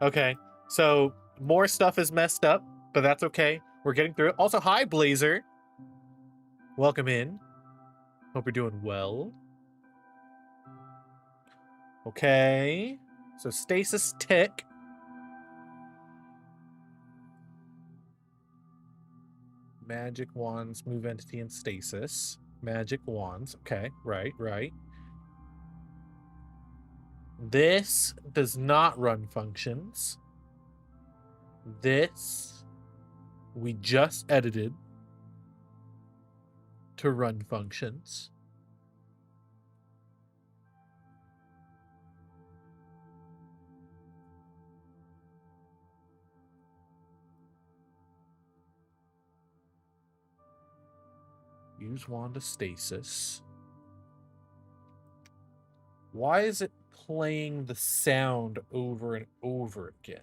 Speaker 1: Okay, so more stuff is messed up, but that's okay. We're getting through it. Also, hi, Blazer. Welcome in. Hope you're doing well. Okay, so stasis tick. Magic wands, move entity and stasis. Magic wands. Okay, right. This does not run functions. This we just edited to run functions. Use wand to stasis. Why is it playing the sound over and over again?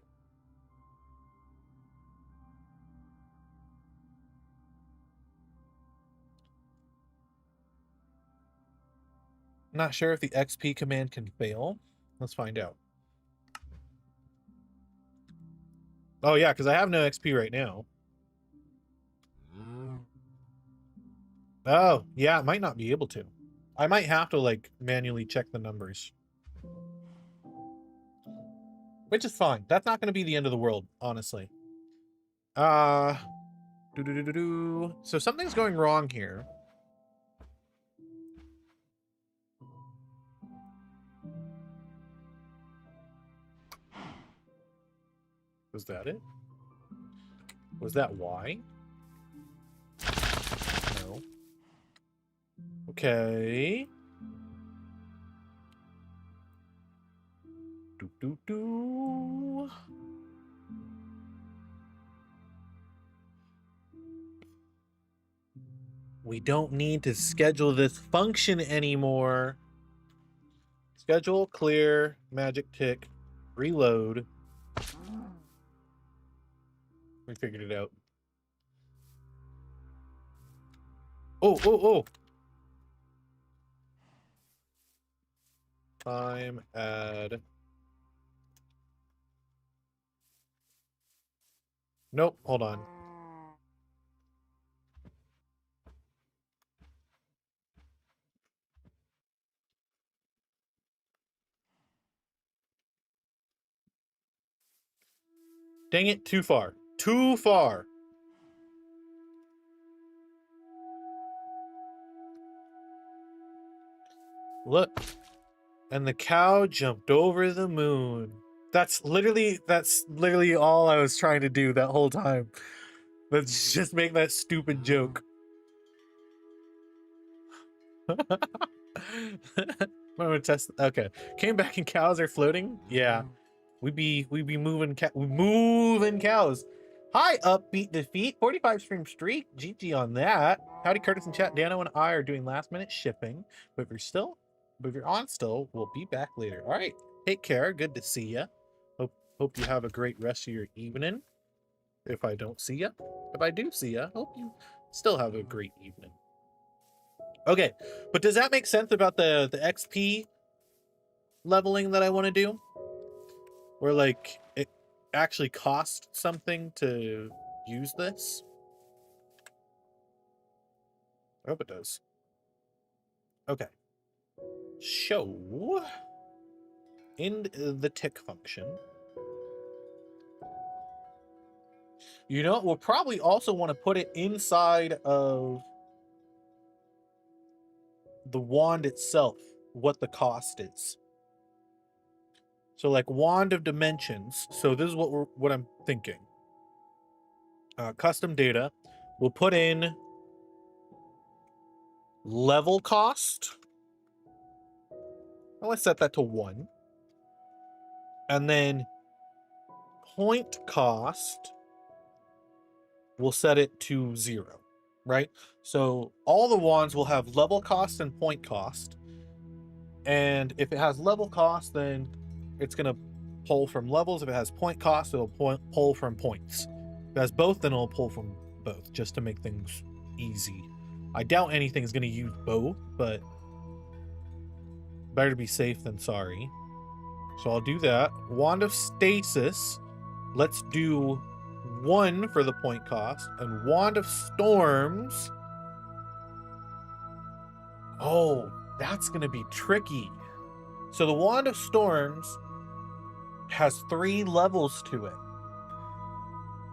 Speaker 1: Not sure if the XP command can fail. Let's find out. Oh yeah, because I have no XP right now. Oh, yeah, it might not be able to. I might have to, like, manually check the numbers. Which is fine. That's not going to be the end of the world, honestly. So something's going wrong here. Was that it? Was that why? No. Okay. We don't need to schedule this function anymore. Schedule, clear, magic tick, reload. We figured it out. Oh, oh, oh. Time add. Nope, hold on. Dang it, too far. Too far. Look. And the cow jumped over the moon. That's literally all I was trying to do that whole time. Let's just make that stupid joke. I'm gonna test. Okay, came back and cows are floating. Yeah, we be moving cows. Hi, upbeat defeat, 45 stream streak. GG on that. Howdy, Curtis and chat. Dano and I are doing last minute shipping, but if you're on still, we'll be back later. All right, take care. Good to see ya. Hope you have a great rest of your evening. If I don't see ya, if I do see ya, hope you still have a great evening. Okay, but does that make sense about the XP leveling that I want to do? Where like it actually costs something to use this? I hope it does. Okay. Show in the tick function. You know, we'll probably also want to put it inside of the wand itself, what the cost is. So like wand of dimensions. So this is what I'm thinking. Custom data. We'll put in level cost. Let's set that to 1. And then point cost, we'll set it to 0, right? So all the wands will have level cost and point cost. And if it has level cost, then it's going to pull from levels. If it has point cost, it'll pull from points. If it has both, then it'll pull from both, just to make things easy. I doubt anything is going to use both, but better to be safe than sorry. So I'll do that. Wand of Stasis. Let's do 1 for the point cost. And Wand of Storms. Oh, that's going to be tricky. So the Wand of Storms has 3 levels to it.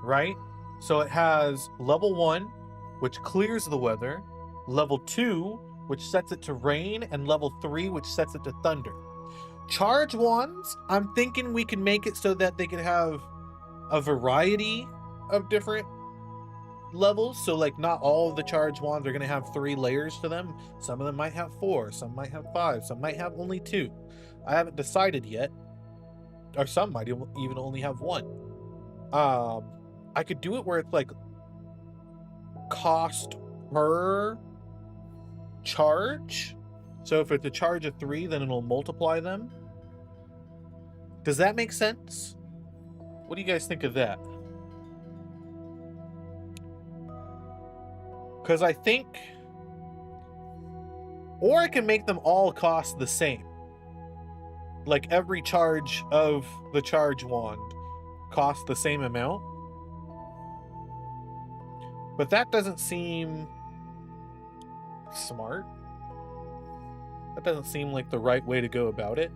Speaker 1: Right? So it has level 1, which clears the weather. Level 2, which sets it to rain. And level 3, which sets it to thunder. Charge wands, I'm thinking we can make it so that they can have a variety of different levels. So like not all of the charge wands are going to have 3 layers to them. Some of them might have 4, some might have 5, some might have only 2. I haven't decided yet. Or some might even only have 1. I could do it where it's like cost per charge. So if it's a charge of 3, then it'll multiply them. Does that make sense? What do you guys think of that? Because I think... Or I can make them all cost the same. Like every charge of the charge wand costs the same amount. But that doesn't seem smart. That doesn't seem like the right way to go about it.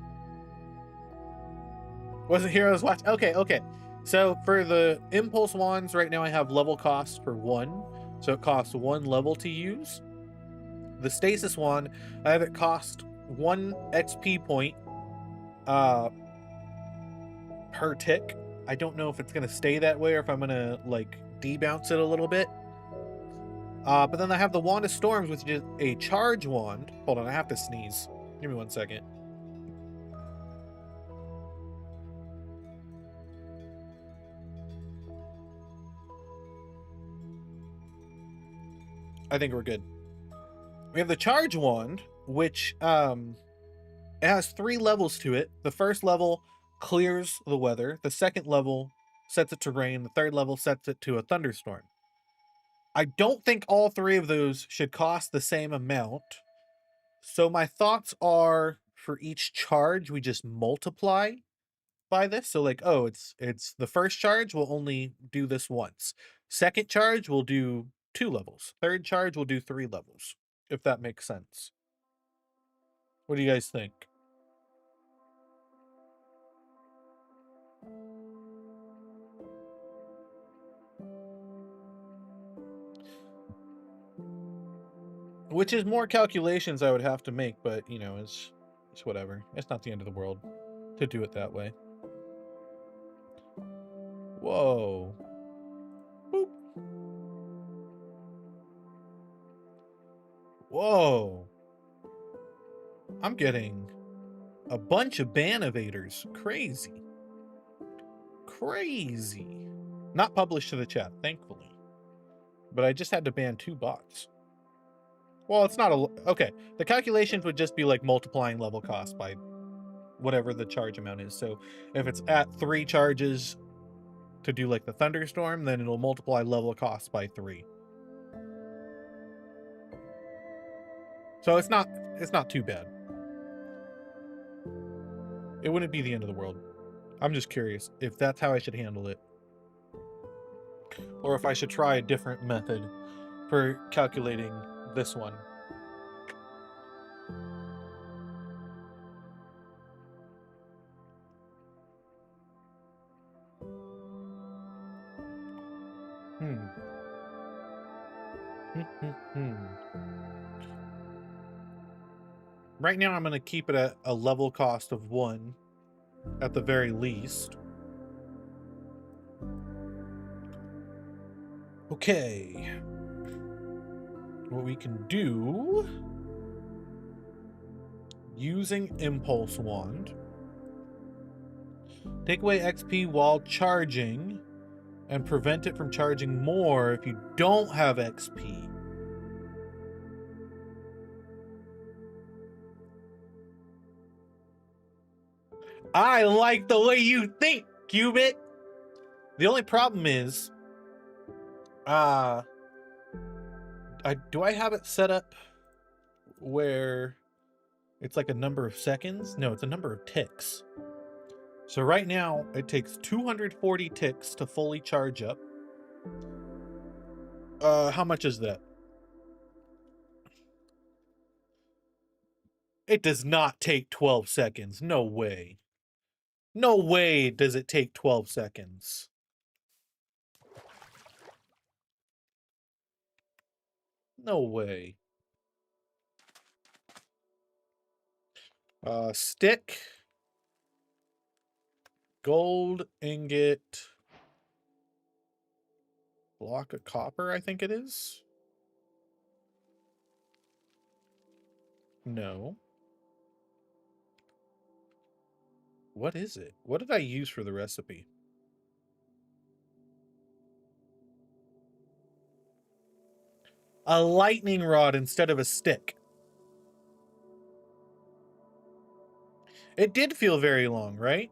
Speaker 1: Wasn't Heroes Watch? Okay. So for the impulse wands, right now I have level cost for 1. So it costs 1 level to use. The stasis wand, I have it cost 1 XP point per tick. I don't know if it's going to stay that way or if I'm going to like debounce it a little bit. But then I have the Wand of Storms, which is a charge wand. Hold on, I have to sneeze. Give me 1 second. I think we're good. We have the charge wand, which It has 3 levels to it. The first level clears the weather. The second level sets it to rain. The third level sets it to a thunderstorm. I don't think all 3 of those should cost the same amount. So my thoughts are, for each charge, we just multiply by this. So like, oh, it's the first charge will only do this once. Second charge will do 2 levels. Third charge will do 3 levels, if that makes sense. What do you guys think? Which is more calculations I would have to make, but you know, it's whatever. It's not the end of the world to do it that way. Whoa. Boop. Whoa. I'm getting a bunch of ban evaders. Crazy. Crazy. Not published to the chat, thankfully. But I just had to ban 2 bots. Well, it's not a... Okay, the calculations would just be like multiplying level cost by whatever the charge amount is. So if it's at 3 charges to do like the thunderstorm, then it'll multiply level cost by 3. So it's not too bad. It wouldn't be the end of the world. I'm just curious if that's how I should handle it. Or if I should try a different method for calculating this one. Right now I'm going to keep it at a level cost of 1 at the very least. Okay. What we can do, using Impulse Wand, take away XP while charging and prevent it from charging more if you don't have XP. I like the way you think, Qubit. The only problem is, do I have it set up where it's like a number of seconds? No, it's a number of ticks. So right now it takes 240 ticks to fully charge up. How much is that? It does not take 12 seconds. No way. No way does it take 12 seconds. No way. Stick. Gold ingot. Block of copper, I think it is. No. What is it? What did I use for the recipe? A lightning rod instead of a stick. It did feel very long, right?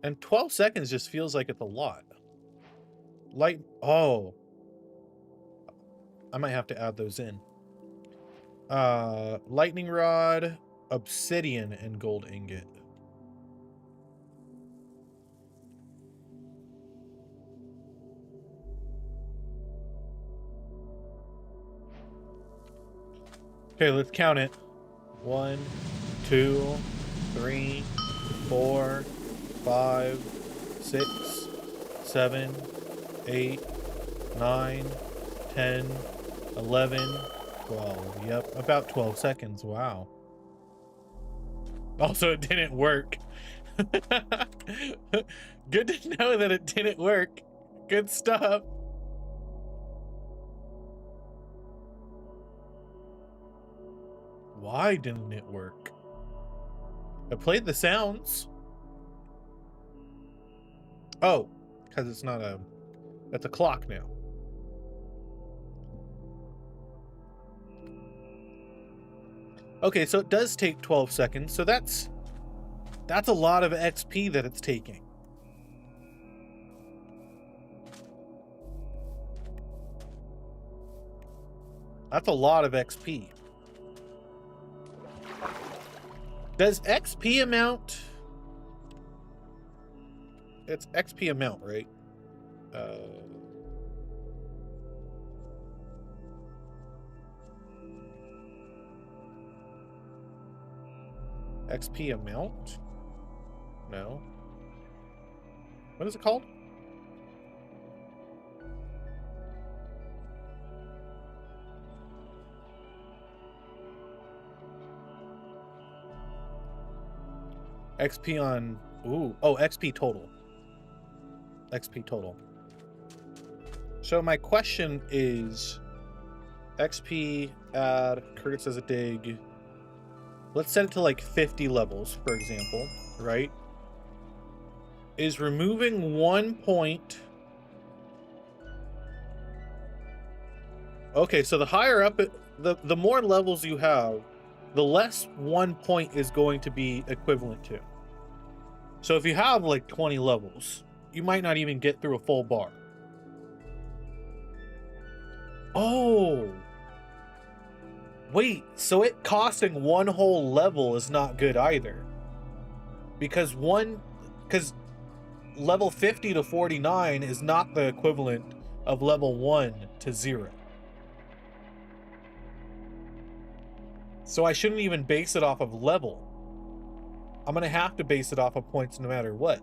Speaker 1: And 12 seconds just feels like it's a lot. Oh. I might have to add those in. Lightning rod, obsidian, and gold ingot. Okay, let's count it. 1, 2, 3, 4, 5, 6, 7, 8, 9, 10, 11, 12. Yep, about 12 seconds. Wow. Also, it didn't work. Good to know that it didn't work. Good stuff. Why didn't it work? I played the sounds. Oh, because it's not a... It's a clock now. Okay, so it does take 12 seconds. So that's a lot of XP that it's taking. That's a lot of XP. Does XP amount? It's XP amount, right? XP amount? No. What is it called? XP on... Ooh. Oh, XP total. XP total. So my question is... XP add CurtisDoesADig. Let's set it to like 50 levels, for example, right? Is removing 1 point... Okay, so the higher up it... The more levels you have, the less 1 point is going to be equivalent to. So if you have like 20 levels, you might not even get through a full bar. Oh. Wait, so it costing one whole level is not good either. Because level 50 to 49 is not the equivalent of level 1 to 0. So I shouldn't even base it off of level. I'm gonna have to base it off of points no matter what.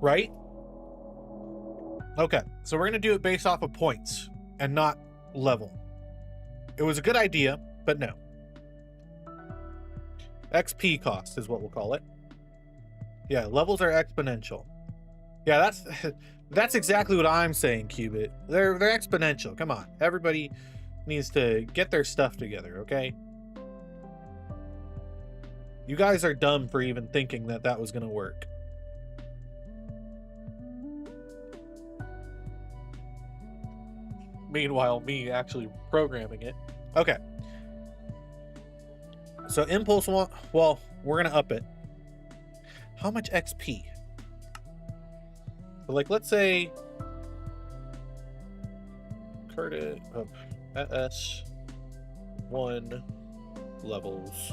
Speaker 1: Right? Okay, so we're gonna do it based off of points and not level. It was a good idea, but no. XP cost is what we'll call it. Yeah, levels are exponential. Yeah, that's exactly what I'm saying, Qubit. They're exponential. Come on, everybody needs to get their stuff together, okay? You guys are dumb for even thinking that that was gonna work. Meanwhile, me actually programming it. Okay. So impulse one, well, we're gonna up it. How much XP? But like, let's say Curtis S1 levels.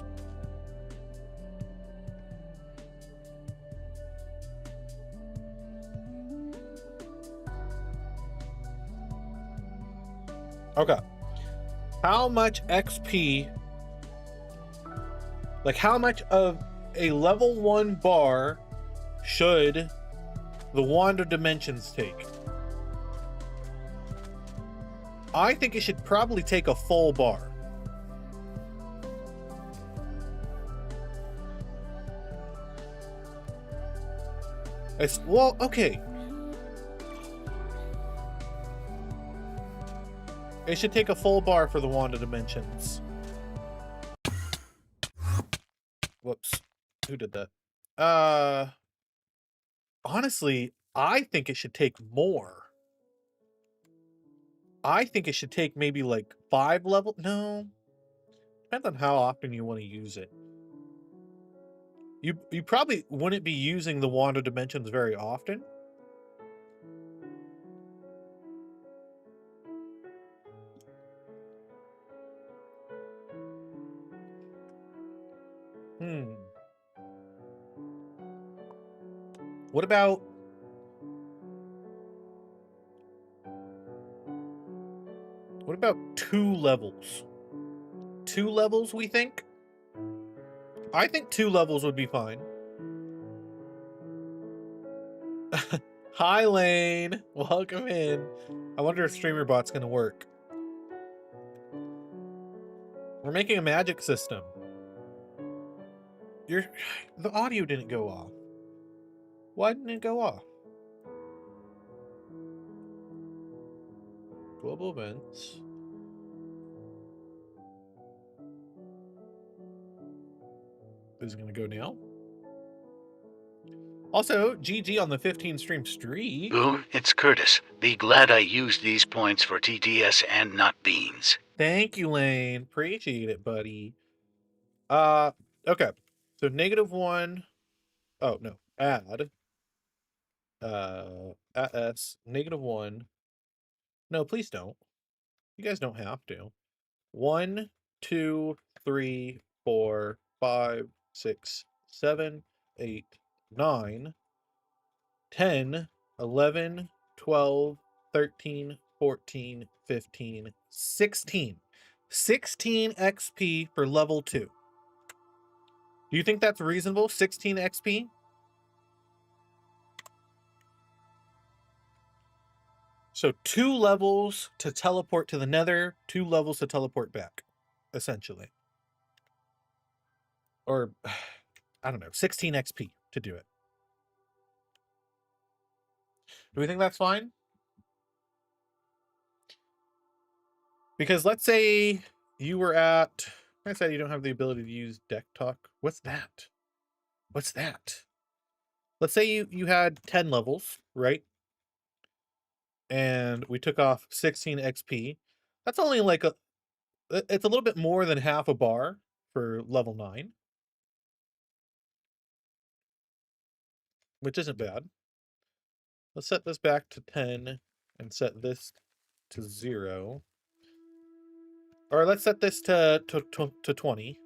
Speaker 1: Okay. How much XP, like how much of a level 1 bar should the Wand of Dimensions take? I think it should probably take a full bar. Well, okay. It should take a full bar for the Wand of Dimensions. Whoops. Who did that? Honestly, I think it should take more. I think it should take maybe like 5 level. No. Depends on how often you want to use it. You probably wouldn't be using the Wand of Dimensions very often. What about What about 2 levels? 2 levels, we think? I think 2 levels would be fine. Hi, Lane. Welcome in. I wonder if StreamerBot's gonna work. We're making a magic system. The audio didn't go off. Why didn't it go off? Global events. Is it gonna go now? Also, GG on the 15 stream streak.
Speaker 2: Ooh, it's Curtis. Be glad I used these points for TTS and not beans.
Speaker 1: Thank you, Lane. Appreciate it, buddy. Okay. So -1. Oh, no. Add. At S. -1. No, please don't. You guys don't have to. 1, 2, 3, 4, 5, 6, 7, 8, 9, 10, 11, 12, 13, 14, 15, 16. 16 XP for level 2. Do you think that's reasonable? 16 XP? So 2 levels to teleport to the nether, 2 levels to teleport back, essentially. Or, I don't know, 16 XP to do it. Do we think that's fine? Because let's say you were at, I said you don't have the ability to use deck talk. What's that? What's that? Let's say you had 10 levels, right? And we took off 16 XP. That's only like it's a little bit more than half a bar for level 9. Which isn't bad. Let's set this back to 10 and set this to 0. Or let's set this to 20.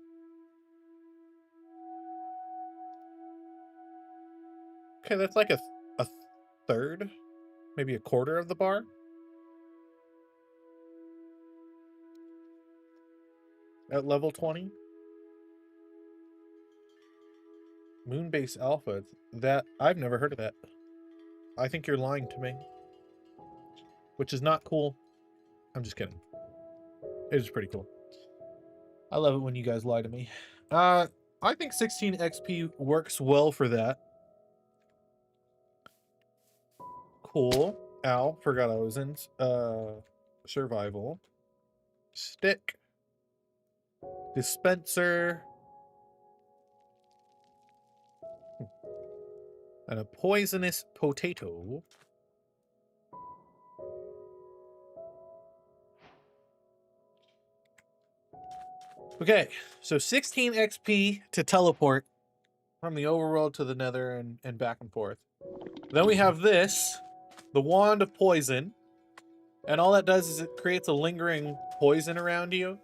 Speaker 1: Okay, that's like a third, maybe a quarter of the bar. At level 20. Moonbase Alpha. That I've never heard of that. I think you're lying to me. Which is not cool. I'm just kidding. It is pretty cool. I love it when you guys lie to me. I think 16 XP works well for that. Cool. Ow, forgot I was in survival. Stick. Dispenser. And a poisonous potato. Okay, so 16 XP to teleport from the overworld to the nether and back and forth. Then we have this, the Wand of Poison. And all that does is it creates a lingering poison around you.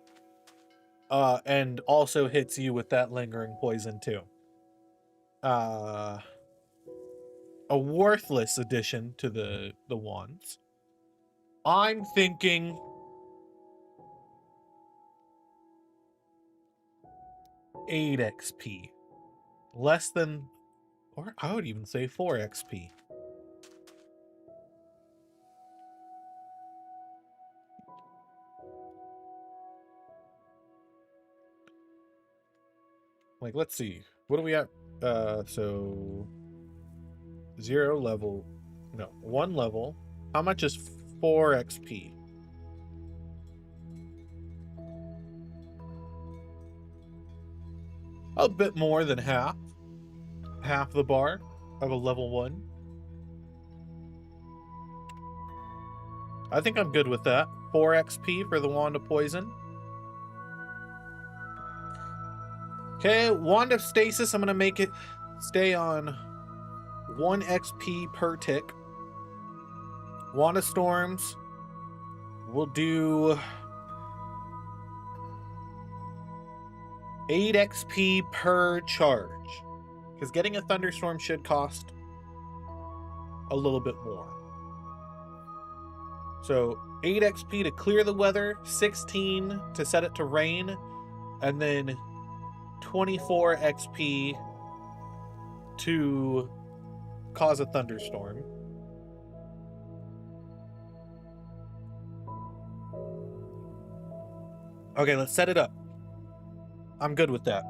Speaker 1: And also hits you with that lingering poison too. A worthless addition to the wands. I'm thinking 8 XP. Less than, or I would even say 4 XP. Like, let's see. What do we have? So 0 level. No, 1 level. How much is 4 XP? A bit more than half. Half the bar of a level 1. I think I'm good with that. 4 XP for the Wand of Poison. Okay, Wand of Stasis. I'm going to make it stay on 1 XP per tick. Wand of Storms. We'll do 8 XP per charge. Because getting a Thunderstorm should cost a little bit more. So 8 XP to clear the weather, 16 to set it to rain, and then 24 XP to cause a thunderstorm. Okay, let's set it up. I'm good with that.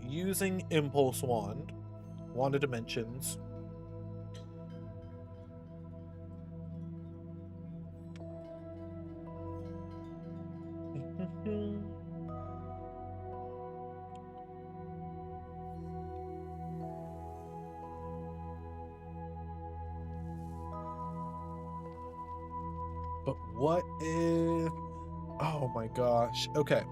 Speaker 1: Using Impulse Wand. Wand of Dimensions. What if... Oh my gosh. Okay.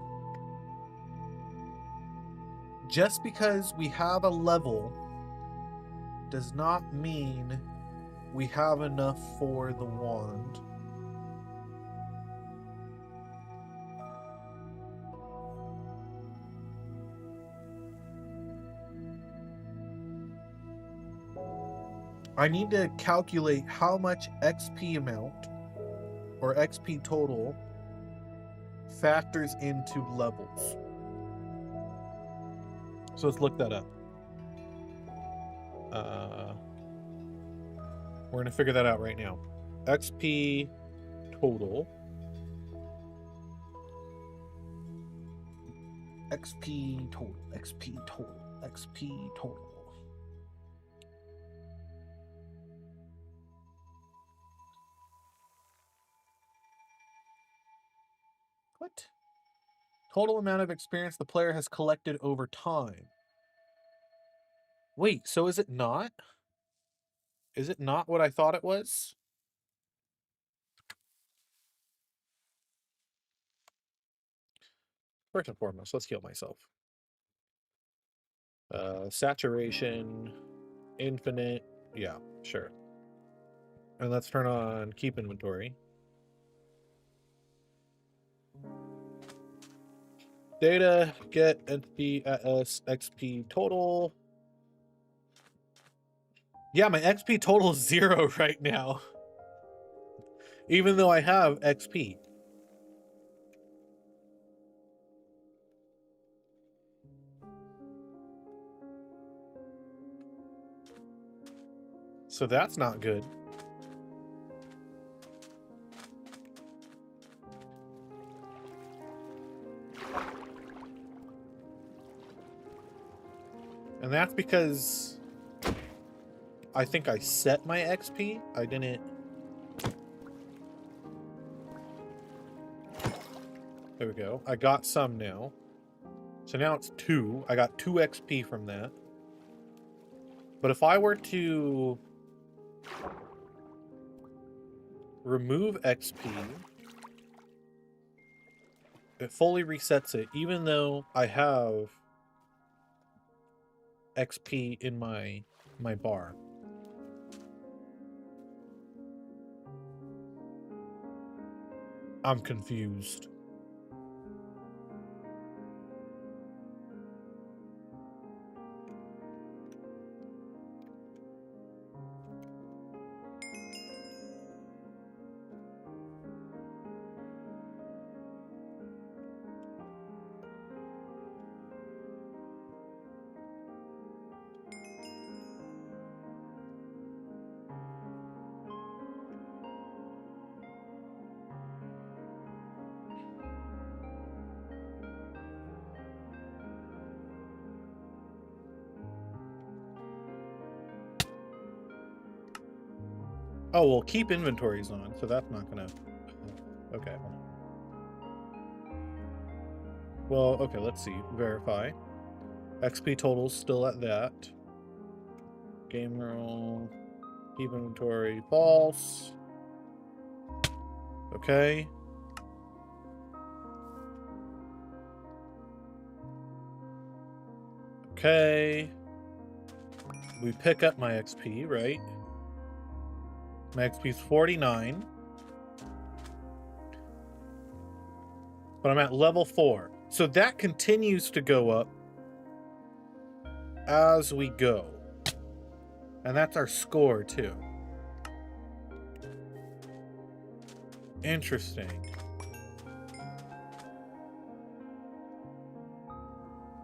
Speaker 1: Just because we have a level does not mean we have enough for the wand. I need to calculate how much XP amount or XP total factors into levels. So let's look that up. We're going to figure that out right now. XP total. XP total. XP total. XP total. What? Total amount of experience the player has collected over time. Wait, so is it not? Is it not what I thought it was? First and foremost, let's heal myself. Saturation, infinite. Yeah, sure. And let's turn on keep inventory. Data, get entity as XP total. Yeah, my XP total is 0 right now. Even though I have XP. So that's not good. And that's because I think I set my XP. I didn't. There we go. I got some now. So now it's 2. I got 2 XP from that. But if I were to remove XP, it fully resets it, even though I have XP in my bar. I'm confused. Oh, well, keep inventories on, so that's not gonna... Okay. Well, okay, let's see. Verify. XP total's still at that. Game roll. Keep inventory. False. Okay. Okay. We pick up my XP, right? My XP is 49. But I'm at level 4. So that continues to go up as we go. And that's our score, too. Interesting.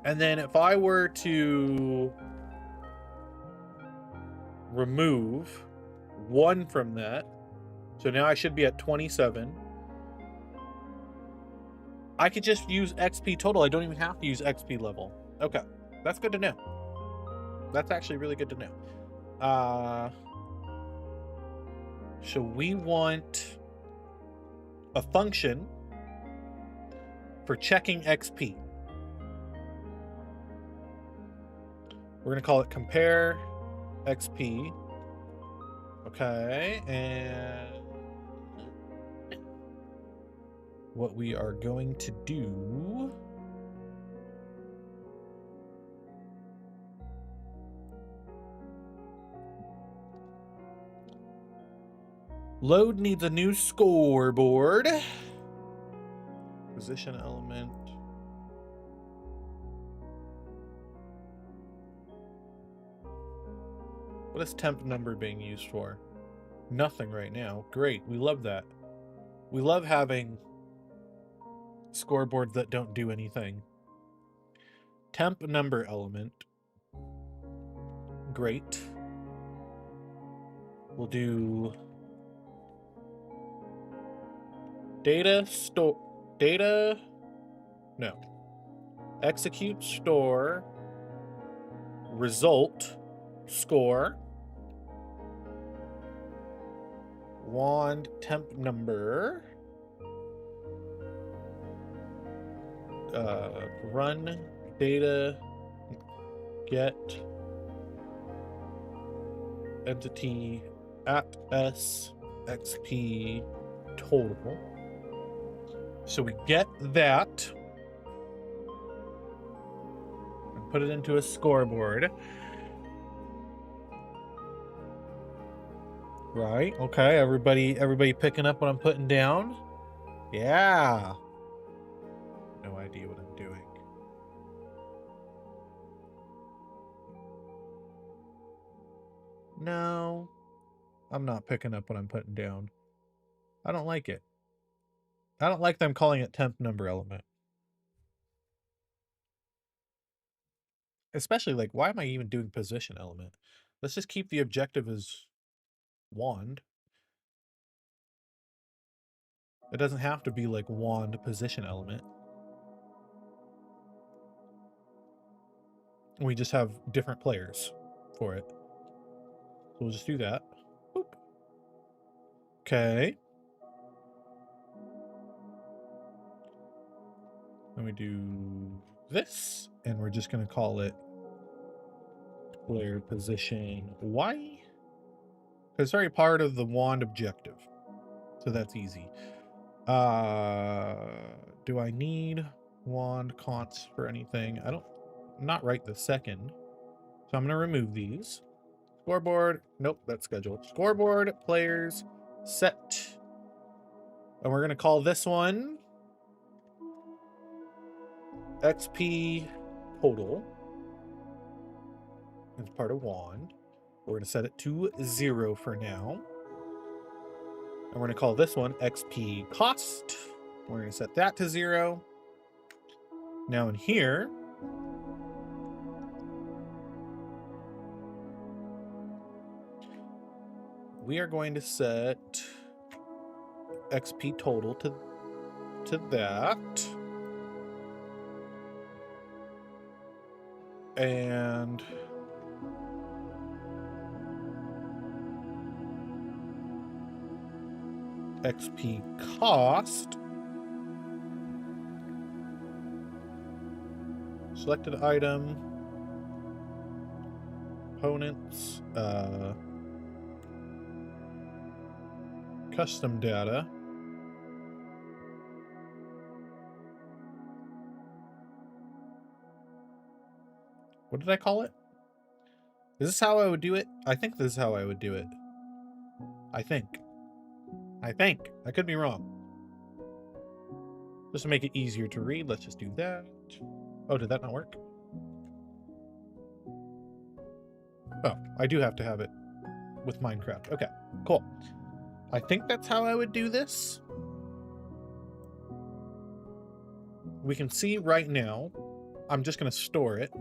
Speaker 1: And then if I were to remove 1 from that, so now I should be at 27. I could just use XP total. I don't even have to use XP level. Okay, that's good to know. That's actually really good to know. So we want a function for checking XP. We're going to call it compare XP. Okay, and what we are going to do load needs a new scoreboard. Position element. What is temp number being used for? Nothing right now. Great. We love that. We love having scoreboards that don't do anything. Temp number element. Great. We'll do execute store result score wand temp number run data get entity at s xp total. So we get that and put it into a scoreboard. Right. Okay. Everybody picking up what I'm putting down? Yeah. No idea what I'm doing. No. I'm not picking up what I'm putting down. I don't like it. I don't like them calling it temp number element. Especially, like, why am I even doing position element? Let's just keep the objective as wand. It doesn't have to be like wand position element. We just have different players for it. So we'll just do that. Boop. Okay. Then we do this, and we're just going to call it player position Y. It's already part of the wand objective. So that's easy. Do I need wand const for anything? Not right this second. So I'm going to remove these. Scoreboard. Nope, that's scheduled. Scoreboard, players, set. And we're going to call this one XP total. It's part of wand. We're going to set it to 0 for now. And we're going to call this one XP cost. We're going to set that to 0. Now in here, we are going to set XP total to that. And XP cost. Selected item. Components. Custom data. What did I call it? Is this how I would do it? I think this is how I would do it. I think. I could be wrong. Just to make it easier to read, let's just do that. Oh, did that not work? Oh, I do have to have it with Minecraft. Okay, cool. I think that's how I would do this. We can see right now, I'm just going to store it.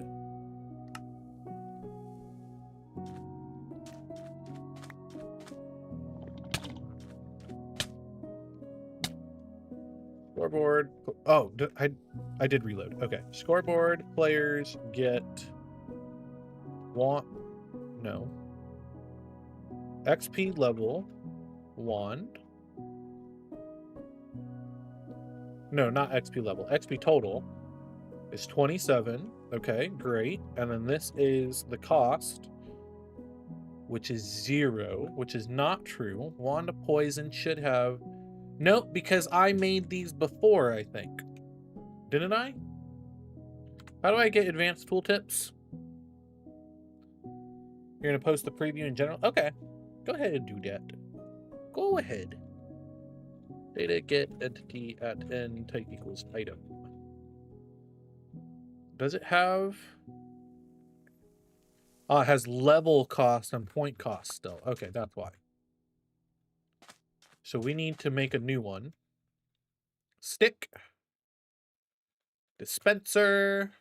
Speaker 1: Scoreboard. Oh, I did reload. Okay. Scoreboard, players, get, no. XP level, wand. No, not XP level. XP total is 27. Okay, great. And then this is the cost, which is 0, which is not true. Wand of Poison should have Nope, because I made these before, I think. Didn't I? How do I get advanced tooltips? You're gonna post the preview in general? Okay. Go ahead and do that. Go ahead. Data get entity at n type equals item. Does it have... Oh, it has level cost and point cost still. Okay, that's why. So we need to make a new one. Stick. Dispenser.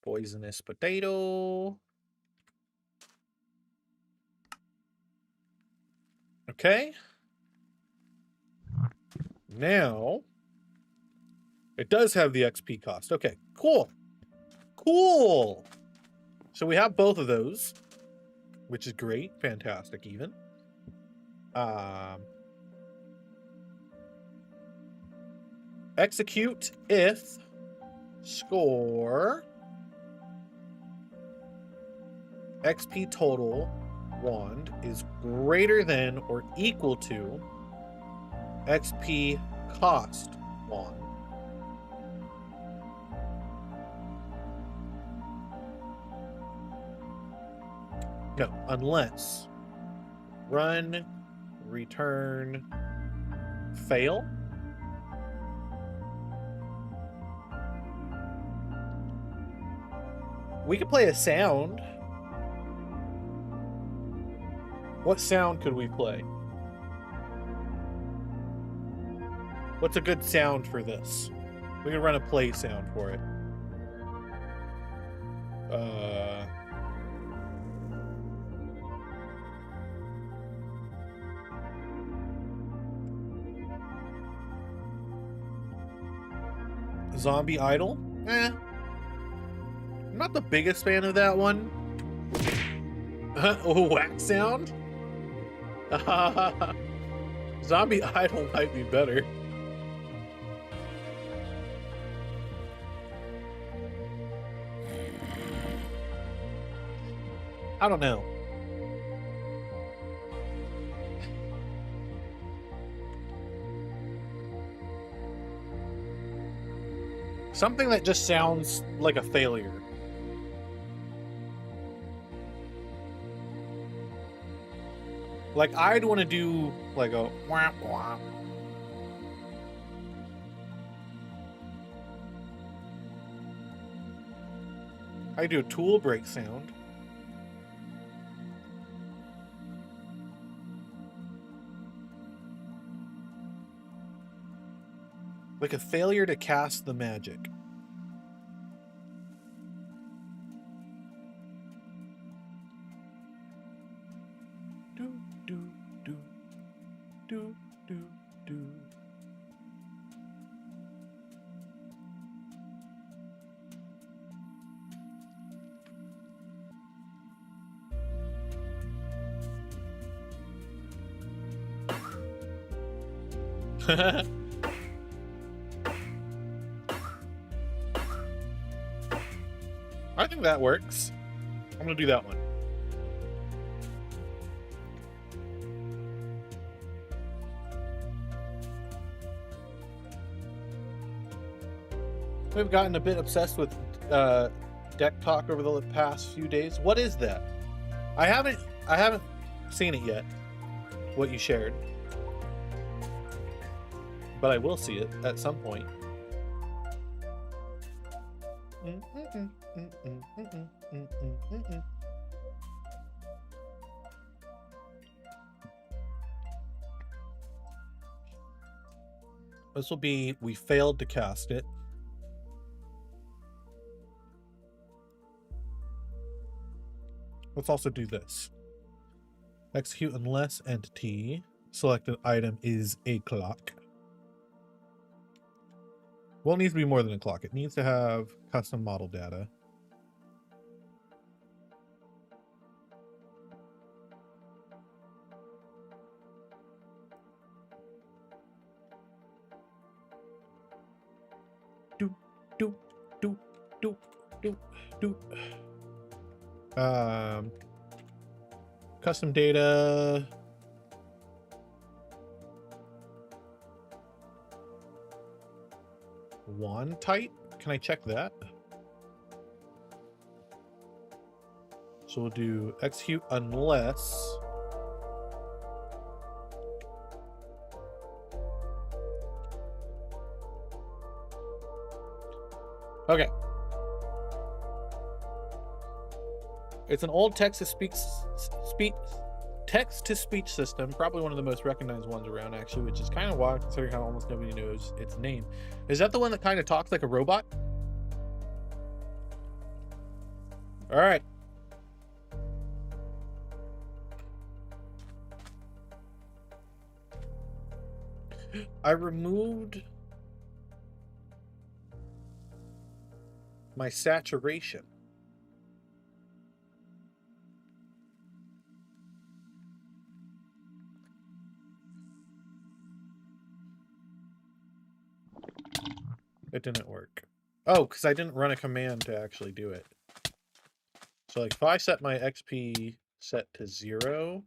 Speaker 1: Poisonous potato. Okay. Now, it does have the XP cost. Okay, cool. Cool. So we have both of those, which is great. Fantastic, even. Execute if score XP total wand is greater than or equal to XP cost wand. No, unless run, return, fail. We could play a sound. What sound could we play? What's a good sound for this? We can run a play sound for it. Zombie Idol? I'm not the biggest fan of that one. Oh, whack sound? Zombie Idol might be better. I don't know. Something that just sounds like a failure. Like, I'd want to do like a wah wah. I do a tool break sound. Like a failure to cast the magic. Do, do, do, do, do, do. I think that works. I'm gonna do that one. We've gotten a bit obsessed with deck talk over the past few days. What is that? I haven't seen it yet. What you shared, but I will see it at some point. This will be, we failed to cast it. Let's also do this. Execute unless entity selected item is a clock. Well, it needs to be more than a clock. It needs to have custom model data. Do, do, do, do, do, do. Custom data. wand type. Can I check that? So we'll do execute unless. Okay. It's an old text-to-speech system, probably one of the most recognized ones around, actually, which is kind of wild considering how almost nobody knows its name. Is that the one that kind of talks like a robot? All right. I removed my saturation. It didn't work. Oh, because I didn't run a command to actually do it. So like if I set my XP set to 0,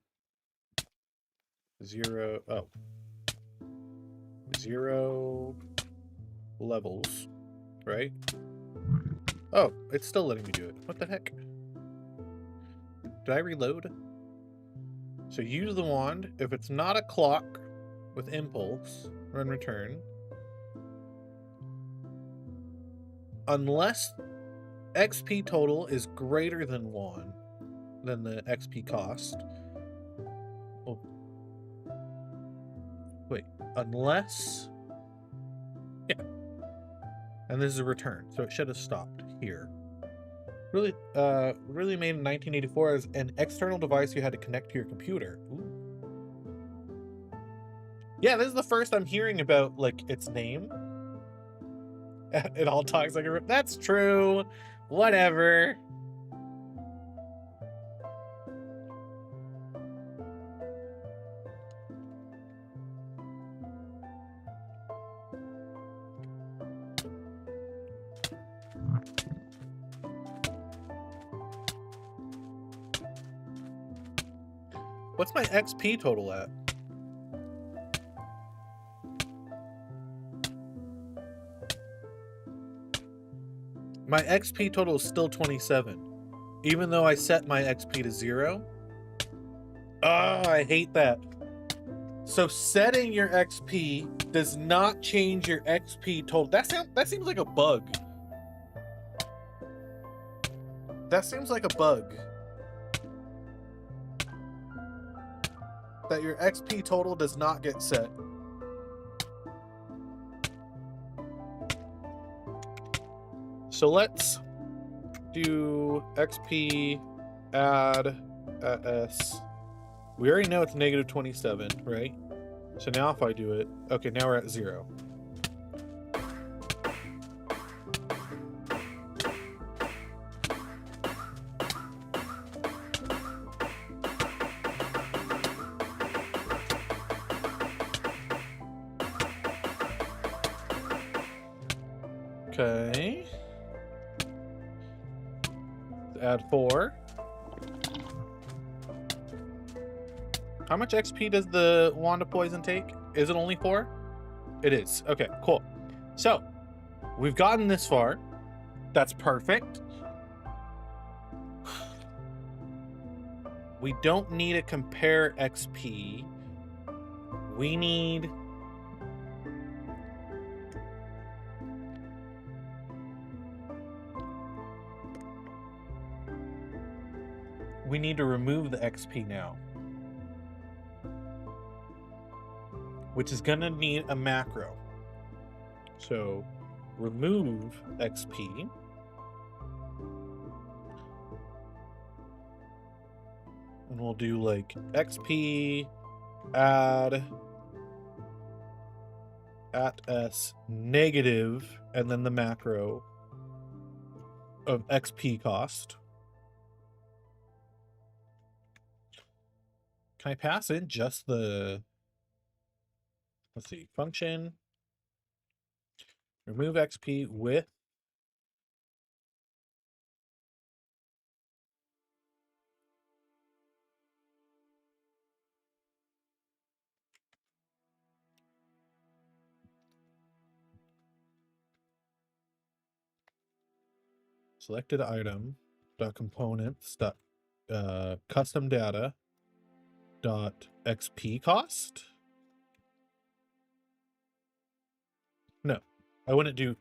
Speaker 1: 0, oh, 0 levels, right? Oh, it's still letting me do it. What the heck? Did I reload? So use the wand. If it's not a clock with impulse, run return. Unless XP total is greater than 1, than the XP cost. Oh. Wait, unless... Yeah. And this is a return, so it should have stopped here. Really made in 1984 as an external device you had to connect to your computer. Ooh. Yeah, this is the first I'm hearing about, like, its name. It all talks like a... That's true. Whatever. What's my XP total at? My XP total is still 27, even though I set my XP to 0. Oh, I hate that. So setting your XP does not change your XP total. That seems like a bug. That seems like a bug. That your XP total does not get set. So let's do XP add at S. We already know it's negative 27, right? So now if I do it, okay, now we're at 0. Okay. Add 4. How much XP does the Wand of Poison take? Is it only 4? It is. Okay, cool. So, we've gotten this far. That's perfect. We don't need to compare XP. We need... We need to remove the XP now, which is going to need a macro. So remove XP. And we'll do like XP add at S negative, and then the macro of XP cost. Can I pass in just the, let's see, function, remove XP with selected item dot components dot custom data dot XP cost. No, I wouldn't do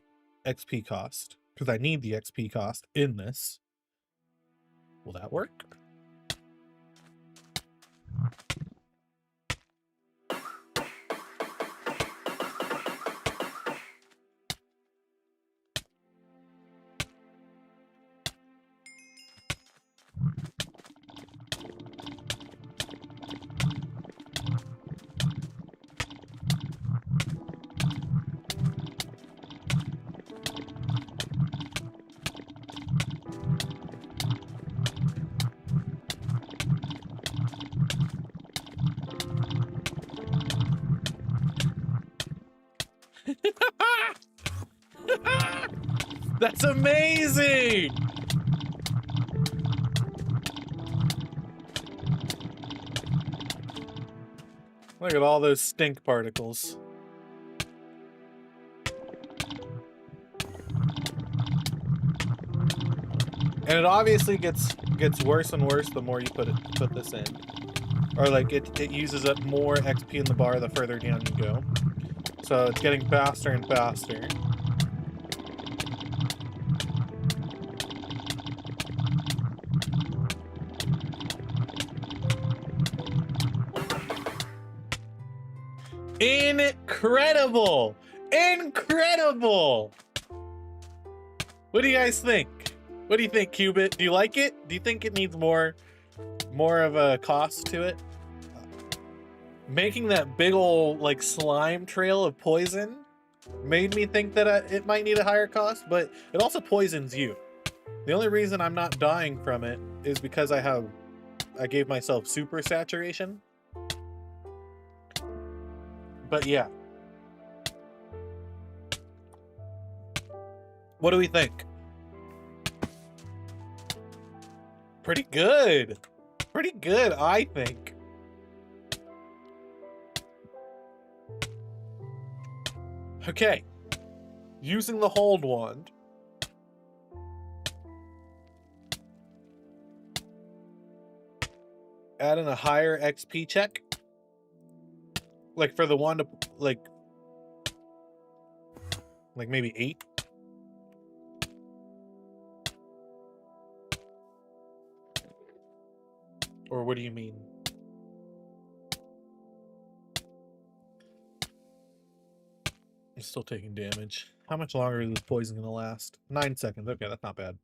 Speaker 1: XP cost because I need the XP cost in this. Will that work? That's amazing! Look at all those stink particles. And it obviously gets worse and worse the more you put this in. Or like it uses up more XP in the bar the further down you go. So it's getting faster and faster. Incredible! Incredible! What do you guys think? What do you think, Cubit? Do you like it? Do you think it needs more of a cost to it? Making that big ol' like slime trail of poison made me think that it might need a higher cost, but it also poisons you. The only reason I'm not dying from it is because I gave myself super saturation. But yeah. What do we think? Pretty good. Pretty good, I think. Okay. Using the hold wand. Add in a higher XP check. Like for the wand to like maybe 8. Or what do you mean? I'm still taking damage. How much longer is this poison gonna last? 9 seconds. Okay, that's not bad.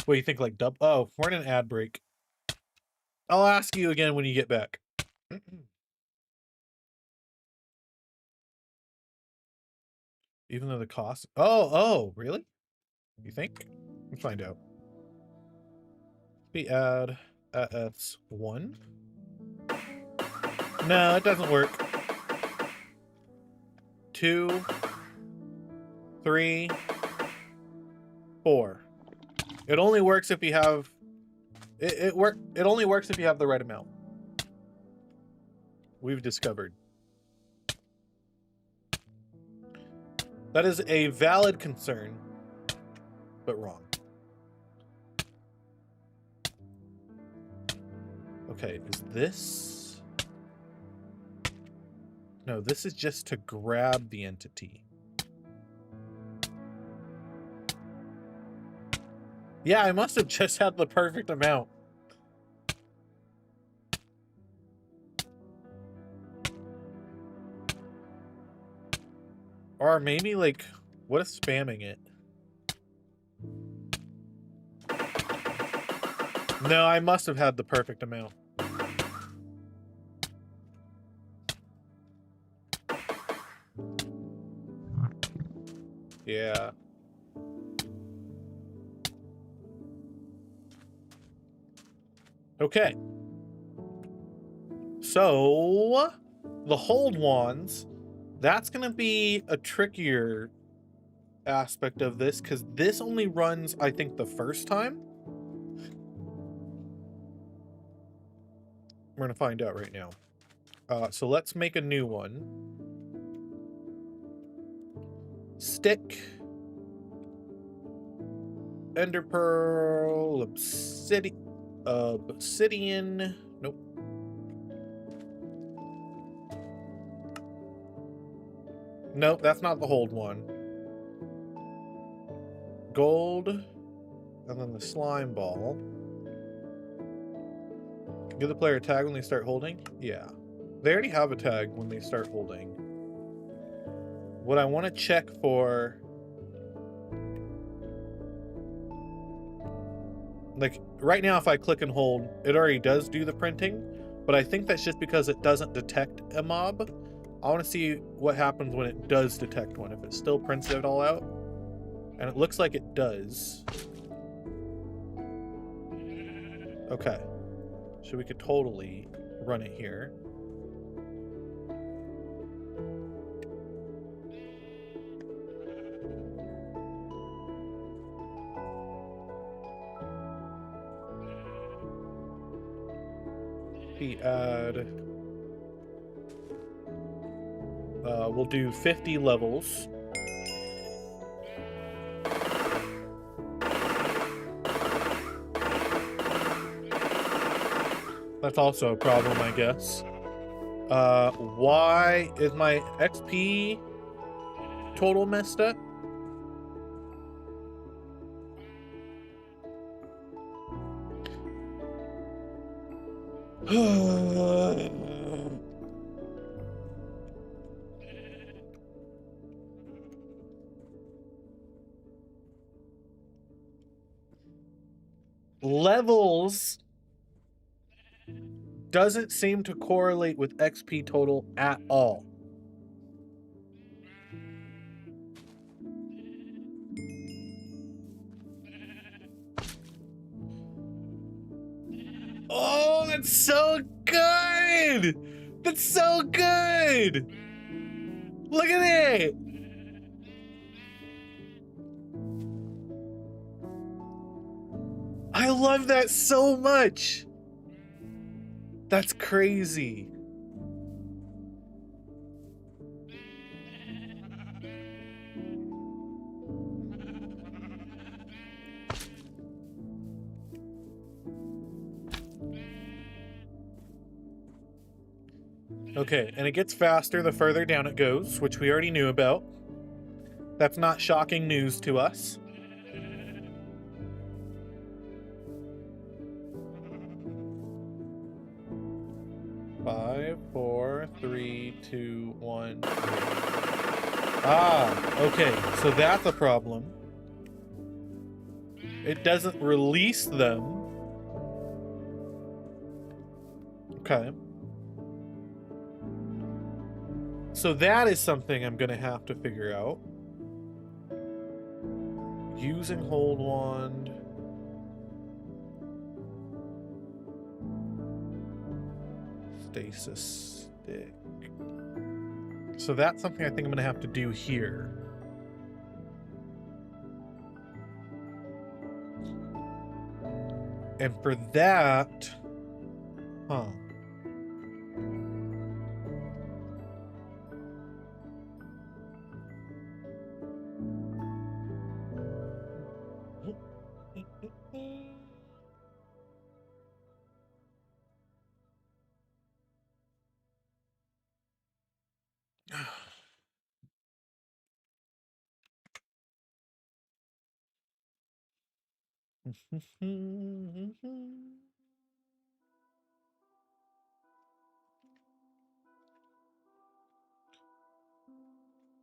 Speaker 1: What do you think, like dub? Oh, we're in an ad break. I'll ask you again when you get back. Even though the cost... Oh, really? You think? Let's find out. We add S1. No, it doesn't work. 2, 3, 4. It only works if you have... It only works if you have the right amount. We've discovered. That is a valid concern, but wrong. Okay, is this... No, this is just to grab the entity. Yeah, I must have just had the perfect amount. Or maybe, like, what is spamming it? No, I must have had the perfect amount. Yeah. Okay. So, the hold wands, that's going to be a trickier aspect of this, because this only runs, I think, the first time. We're going to find out right now. So let's make a new one. Stick. ender pearl, obsidian. Nope. Nope, that's not the hold one. Gold, and then the slime ball. Give the player a tag when they start holding? Yeah. They already have a tag when they start holding. What I want to check for... Like, right now if I click and hold, it already does do the printing, but I think that's just because it doesn't detect a mob. I want to see what happens when it does detect one, if it still prints it all out. And it looks like it does. Okay. So we could totally run it here. We add... we'll do 50 levels. That's also a problem, I guess. Why is my XP total messed up? Levels doesn't seem to correlate with XP total at all. Oh, that's so good! That's so good! Look at it! I love that so much! That's crazy. Okay, and it gets faster the further down it goes, which we already knew about. That's not shocking news to us. Five, four, three, two, one. Ah, okay, so that's a problem. It doesn't release them. Okay. So that is something I'm gonna have to figure out. Using hold wand. Stasis stick. So that's something I think I'm gonna have to do here. And for that, huh.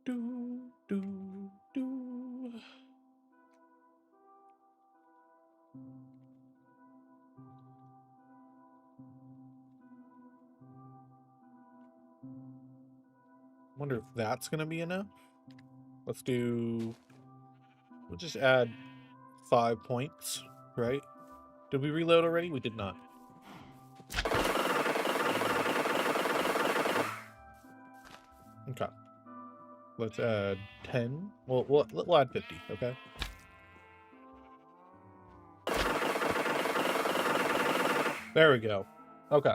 Speaker 1: Do, do, do. Wonder if that's gonna be enough. Let's do. We'll just add 5 points, right? Did we reload already? We did not. Okay. Let's add 10. Well, we'll add 50, okay? There we go. Okay.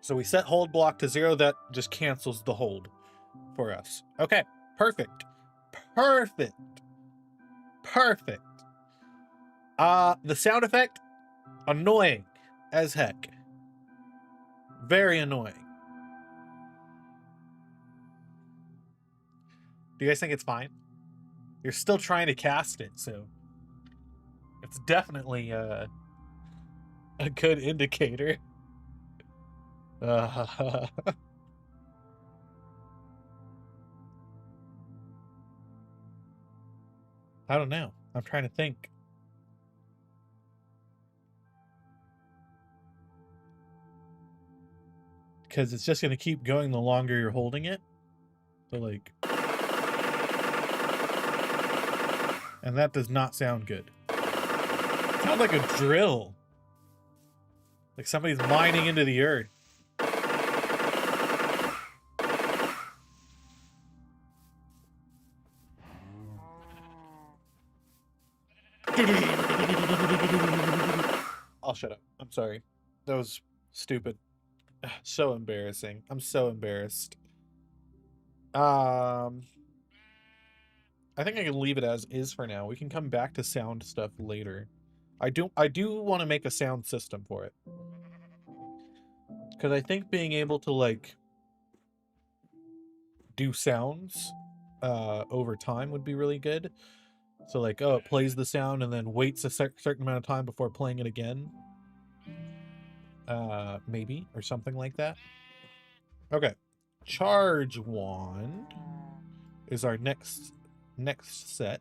Speaker 1: So we set hold block to 0. That just cancels the hold for us. Okay. Perfect. Perfect. Perfect. The sound effect, annoying as heck. Very annoying. Do you guys think it's fine? You're still trying to cast it, so it's definitely a good indicator. I don't know. I'm trying to think. Because it's just going to keep going the longer you're holding it. So, like... And that does not sound good. It sounds like a drill. Like somebody's mining into the earth. I'll shut up. I'm sorry. That was stupid. So embarrassing. I'm so embarrassed. I think I can leave it as is for now. We can come back to sound stuff later. I do want to make a sound system for it. Because I think being able to, like, do sounds over time would be really good. So, like, oh, it plays the sound and then waits a certain amount of time before playing it again. Maybe, or something like that. Okay. Charge wand is our next set.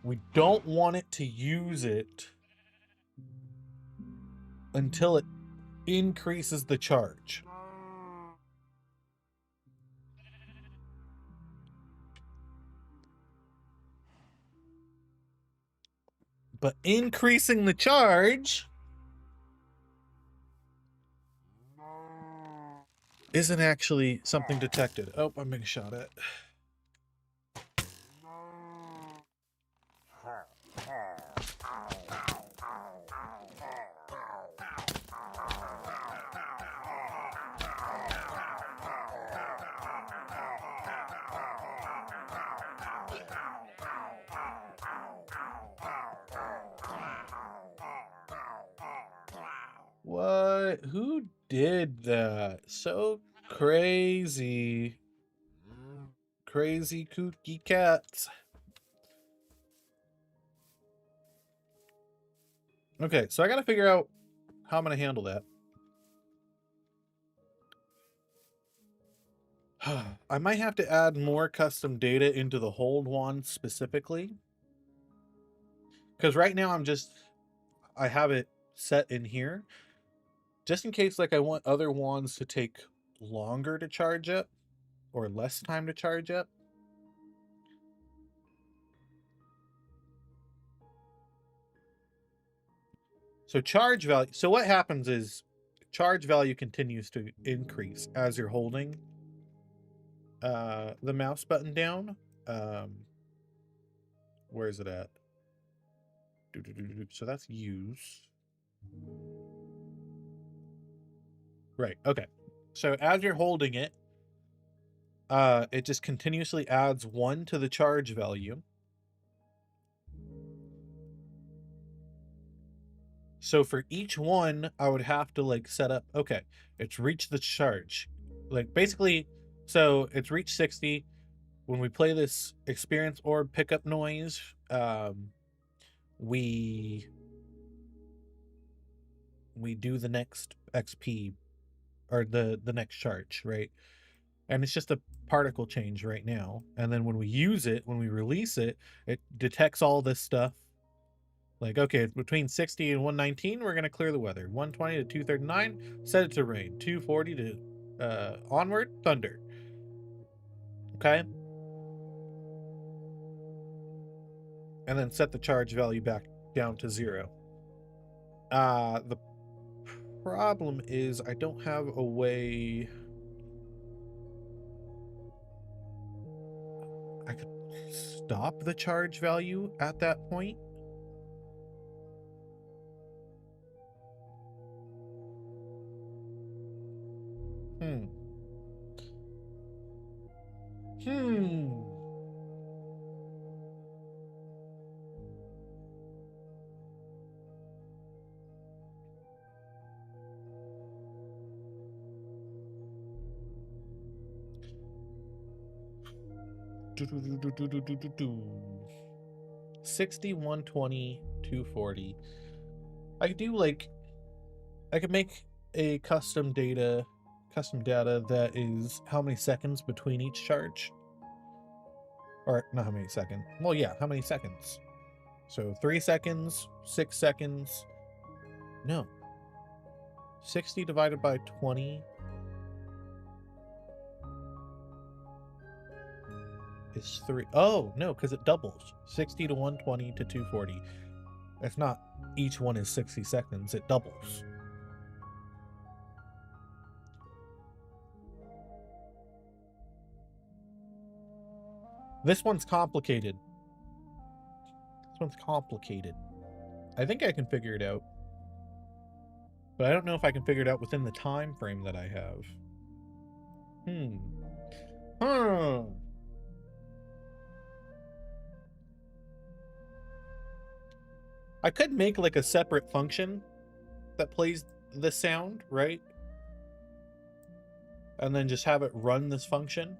Speaker 1: We don't want it to use it until it increases the charge. But increasing the charge isn't actually something detected. Oh, I'm being shot at. What? Who did that? So crazy. Crazy kooky cats. Okay, so I gotta figure out how I'm gonna handle that. I might have to add more custom data into the hold wand specifically. Because right now I have it set in here. Just in case, like, I want other wands to take longer to charge up or less time to charge up. So charge value. So what happens is charge value continues to increase as you're holding the mouse button down. Where is it at? So that's use. Right. Okay. So as you're holding it, it just continuously adds 1 to the charge value. So for each one, I would have to, like, set up, okay, it's reached the charge. Like, basically, so it's reached 60. When we play this experience orb pickup noise, we do the next XP, or the next charge, right? And it's just a particle change right now. And then when we use it, when we release it, it detects all this stuff. Like, okay, between 60 and 119, we're going to clear the weather. 120 to 239, set it to rain. 240 to onward, thunder. Okay? And then set the charge value back down to 0. The problem is I don't have a way... I could stop the charge value at that point. Hmm. Do, do, do, do, do, do, do, do. 60, 120, 240. I could do like, I could make a custom data that is how many seconds between each charge. Or not how many seconds. Well, yeah, how many seconds? So 3 seconds, 6 seconds. No. 60 divided by 20 is 3. Oh, no, because it doubles. 60 to 120 to 240. It's not each one is 60 seconds. It doubles. This one's complicated. This one's complicated. I think I can figure it out. But I don't know if I can figure it out within the time frame that I have. I could make like a separate function that plays the sound, right? And then just have it run this function.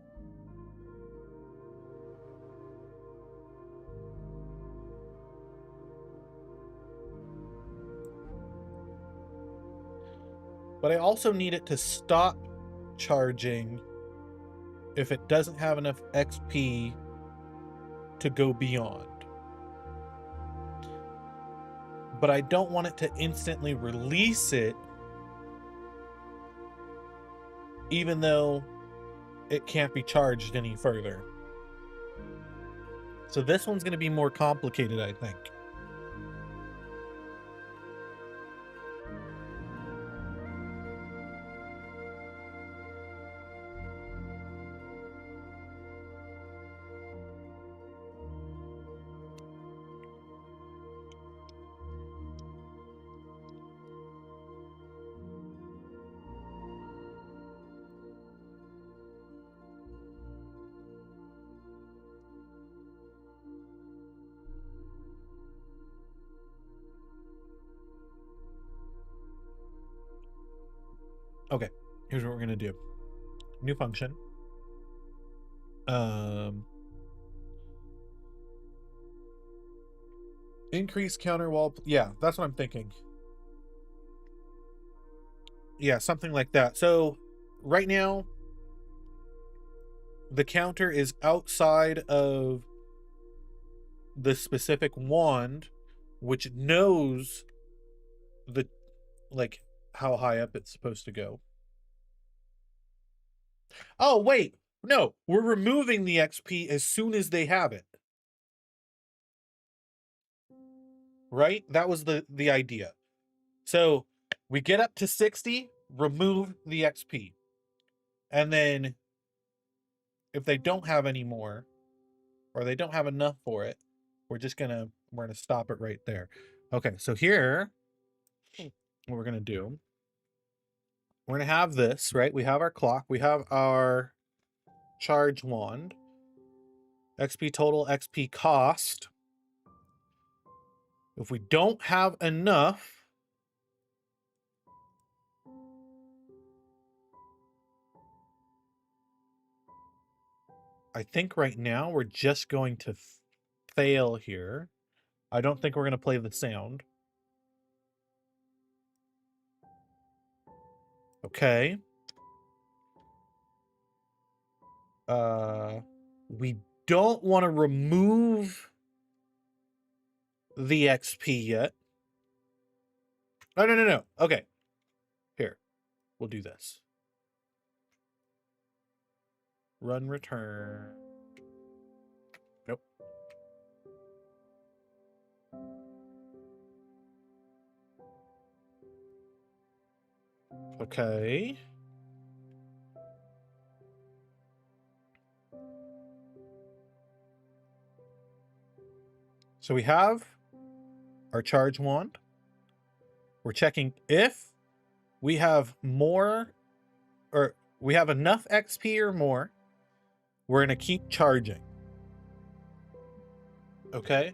Speaker 1: But I also need it to stop charging if it doesn't have enough XP to go beyond. But I don't want it to instantly release it, even though it can't be charged any further. So this one's going to be more complicated, I think. Okay, here's what we're going to do. New function. Increase counter wall. Yeah, that's what I'm thinking. Yeah, something like that. So right now, the counter is outside of the specific wand, which knows the, like, how high up it's supposed to go. Oh, wait. No, we're removing the XP as soon as they have it. Right? That was the idea. So we get up to 60, remove the XP. And then if they don't have any more, or they don't have enough for it, we're gonna stop it right there. Okay, so here, what we're gonna do, we're gonna have this, right? We have our clock, we have our charge wand, XP total, XP cost. If we don't have enough, I think right now we're just going to fail here. I don't think we're going to play the sound. Okay. We don't want to remove the XP yet. Oh, no. Okay. Here. We'll do this. Run return. Nope. Okay. So we have our charge wand. We're checking if we have more, or we have enough XP or more, we're going to keep charging. Okay?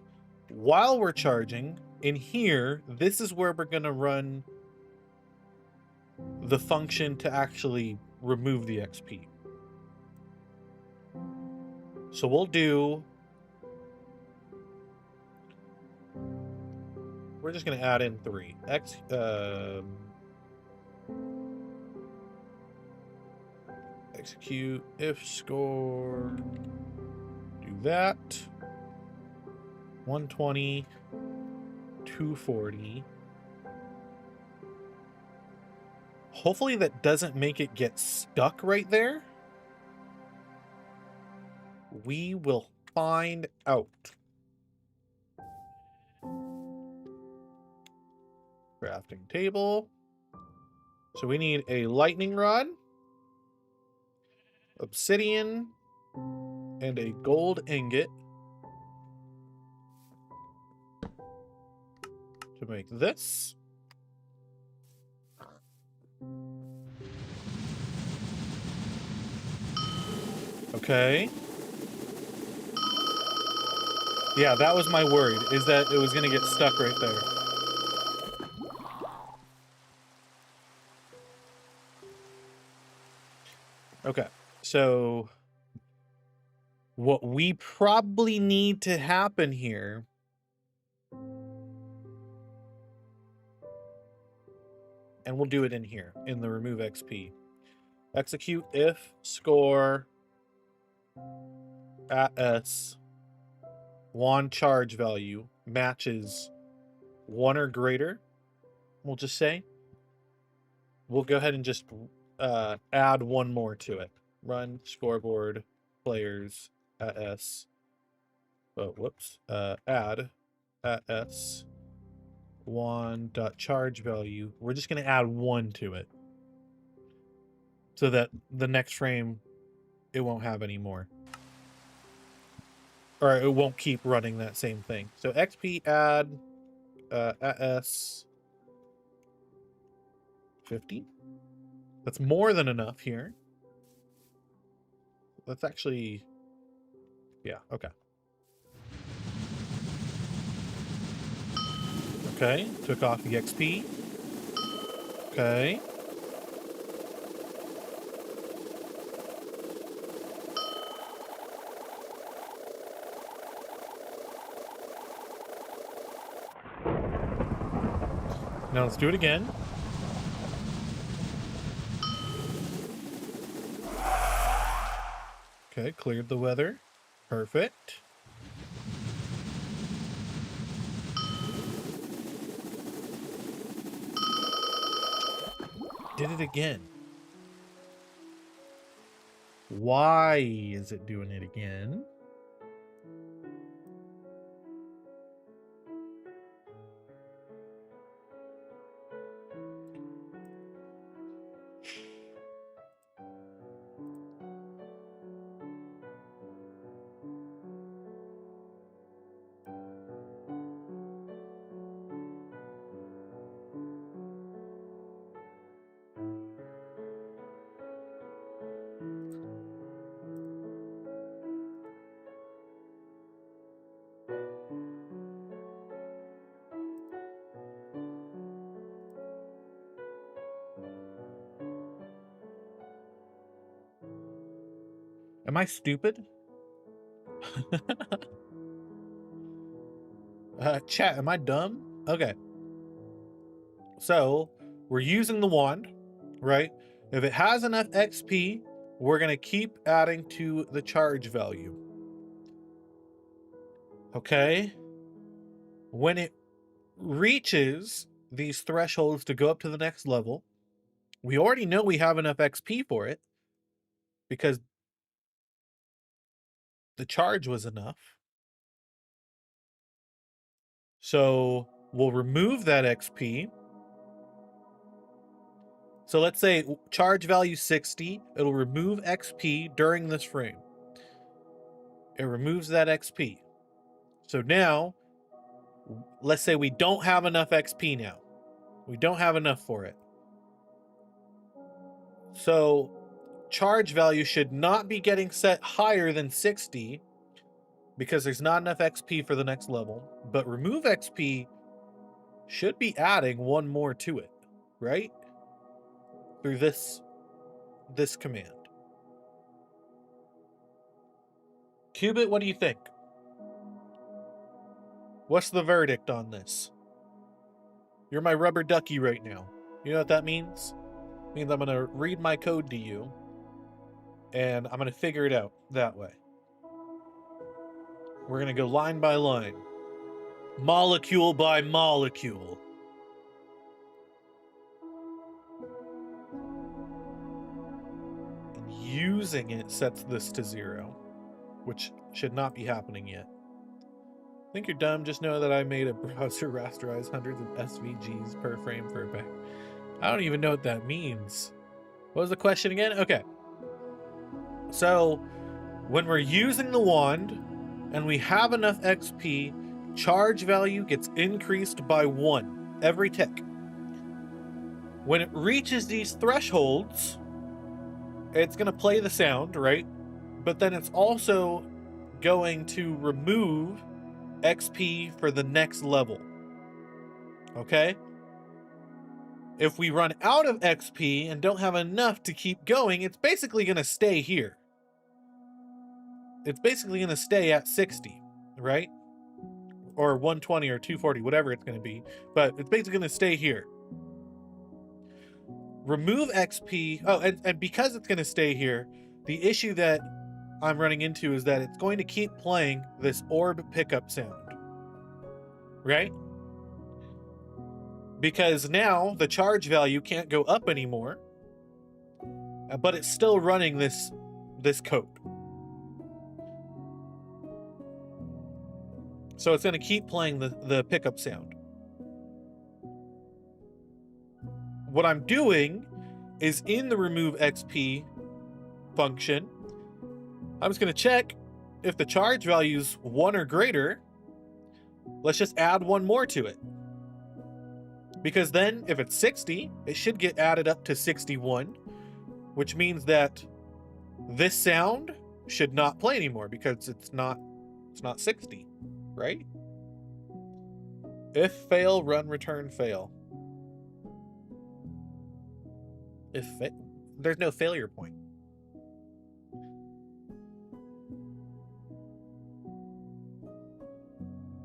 Speaker 1: While we're charging, in here, this is where we're going to run the function to actually remove the XP. So we'll do... We're just going to add in 3. Execute if score. Do that. 120. 240. Hopefully that doesn't make it get stuck right there. We will find out. Crafting table. So we need a lightning rod, obsidian, and a gold ingot to make this. Okay. Yeah, that was my worry, is that it was going to get stuck right there. Okay, so what we probably need to happen here and we'll do it in here, in the remove XP. Execute if score at S wand charge value matches 1 or greater, we'll just say. We'll go ahead and just add 1 more to it. Run scoreboard players at S. Oh, whoops. Add at S wand.charge value. We're just going to add 1 to it so that the next frame it won't have any more. Or it won't keep running that same thing. So XP add S 50. That's more than enough here. That's actually, yeah, okay. Okay, took off the XP. Okay. Now let's do it again. Okay, cleared the weather. Perfect. Did it again. Why is it doing it again? Am I stupid? Chat, am I dumb? Okay. So, we're using the wand, right? If it has enough XP, we're going to keep adding to the charge value. Okay? When it reaches these thresholds to go up to the next level, we already know we have enough XP for it because the charge was enough. So we'll remove that XP. So let's say charge value 60, it'll remove XP during this frame. It removes that XP. So now, let's say we don't have enough XP now. We don't have enough for it. So charge value should not be getting set higher than 60 because there's not enough XP for the next level, but remove XP should be adding one more to it, right? Through this command. Qubit, what do you think? What's the verdict on this? You're my rubber ducky right now. You know what that means? It means I'm going to read my code to you, and I'm going to figure it out that way. We're going to go line by line, molecule by molecule. And using it sets this to 0, which should not be happening yet. Think you're dumb, just know that I made a browser rasterize hundreds of SVGs per frame for a back. I don't even know what that means. What was the question again? Okay. So, when we're using the wand and we have enough XP, charge value gets increased by 1 every tick. When it reaches these thresholds, it's going to play the sound, right? But then it's also going to remove XP for the next level. Okay? If we run out of XP and don't have enough to keep going, it's basically going to stay here. It's basically going to stay at 60, right? Or 120 or 240, whatever it's going to be. But it's basically going to stay here. Remove XP. Oh, and because it's going to stay here, the issue that I'm running into is that it's going to keep playing this orb pickup sound. Right? Because now the charge value can't go up anymore, but it's still running this code. So it's going to keep playing the pickup sound. What I'm doing is in the remove XP function, I'm just going to check if the charge value is 1 or greater. Let's just add 1 more to it. Because then if it's 60, it should get added up to 61, which means that this sound should not play anymore because it's not 60, right? If fail, run, return, fail. There's no failure point.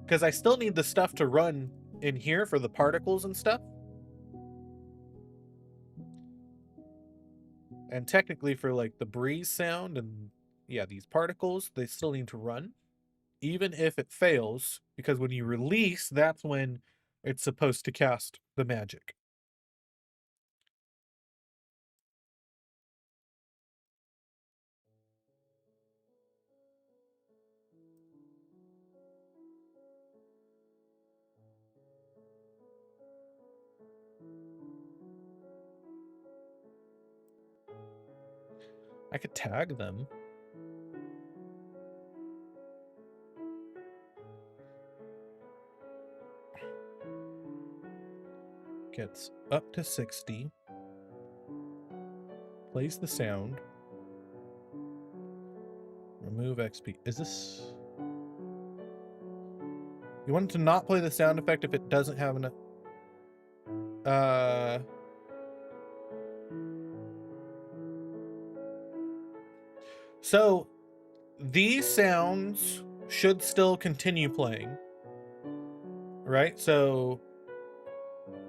Speaker 1: Because I still need the stuff to run in here for the particles and stuff. And technically for like the breeze sound and yeah, these particles, they still need to run. Even if it fails, because when you release, that's when it's supposed to cast the magic. I could tag them. Gets up to 60. Plays the sound. Remove XP. Is this... You want it to not play the sound effect if it doesn't have enough... So, these sounds should still continue playing. Right? So,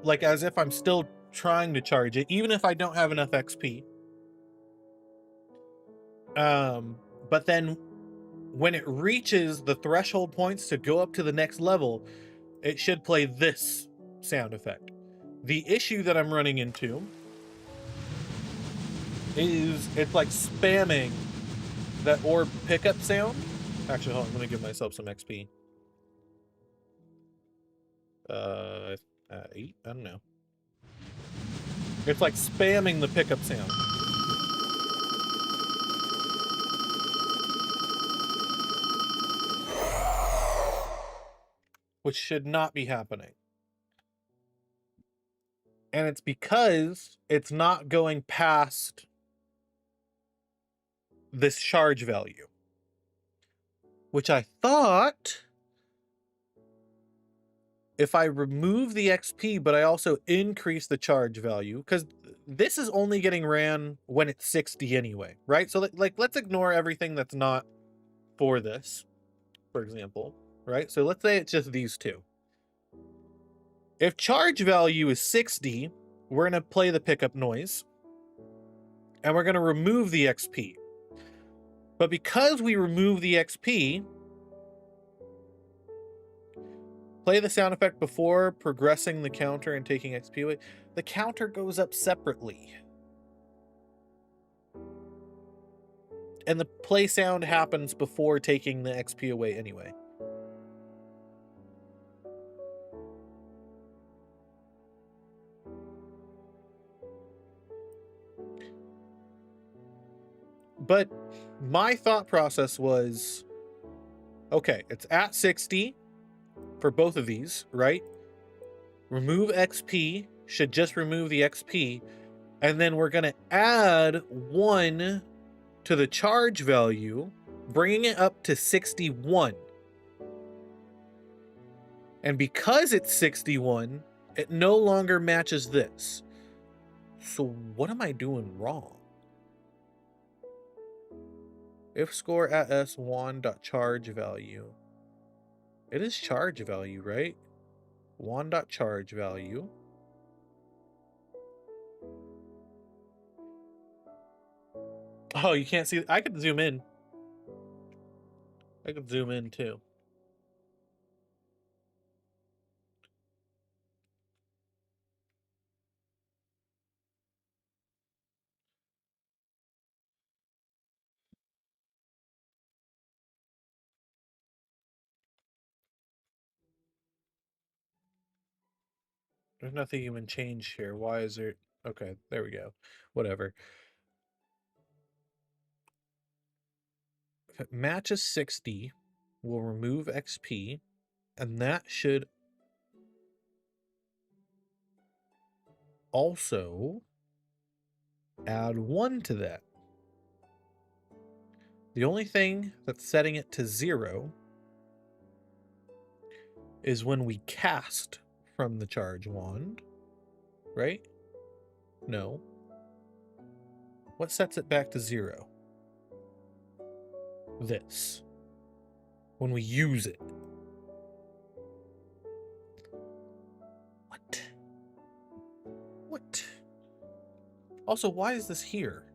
Speaker 1: like as if I'm still trying to charge it, even if I don't have enough XP. But then when it reaches the threshold points to go up to the next level, it should play this sound effect. The issue that I'm running into is it's like spamming that orb pickup sound. Actually, hold on, let me give myself some XP. 8? I don't know. It's like spamming the pickup sound. Which should not be happening. And it's because it's not going past this charge value, which I thought if I remove the XP, but I also increase the charge value, because this is only getting ran when it's 60 anyway, right? So like let's ignore everything that's not for this, for example, right? So let's say it's just these two. If charge value is 60, we're going to play the pickup noise and we're going to remove the XP. But because we remove the XP, play the sound effect before progressing the counter and taking XP away, the counter goes up separately. And the play sound happens before taking the XP away anyway. But my thought process was, okay, it's at 60 for both of these, right? Remove XP should just remove the XP. And then we're going to add 1 to the charge value, bringing it up to 61. And because it's 61, it no longer matches this. So what am I doing wrong? If score at s1.charge value. It is charge value, right? 1.charge value. Oh, you can't see. I could zoom in. I could zoom in too. There's nothing even changed here. Why is there? Okay, there we go. Whatever. If it matches 60, we'll remove XP, and that should also add 1 to that. The only thing that's setting it to 0 is when we cast from the charge wand, right? No. What sets it back to 0? This. When we use it. What? What? Also, why is this here?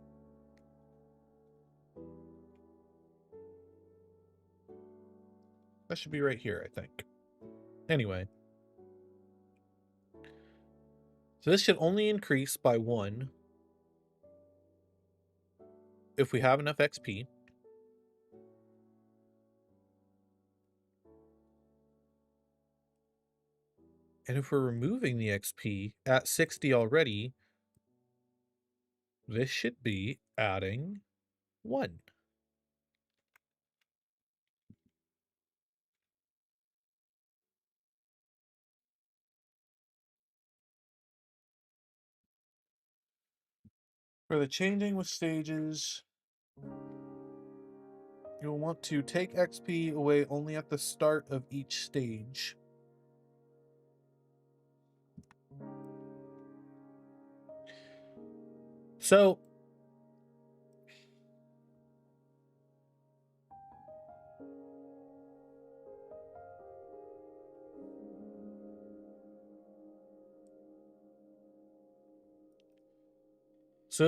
Speaker 1: That should be right here, I think. Anyway. So this should only increase by 1 if we have enough XP. And if we're removing the XP at 60 already, this should be adding 1. For the changing with stages, you'll want to take XP away only at the start of each stage. So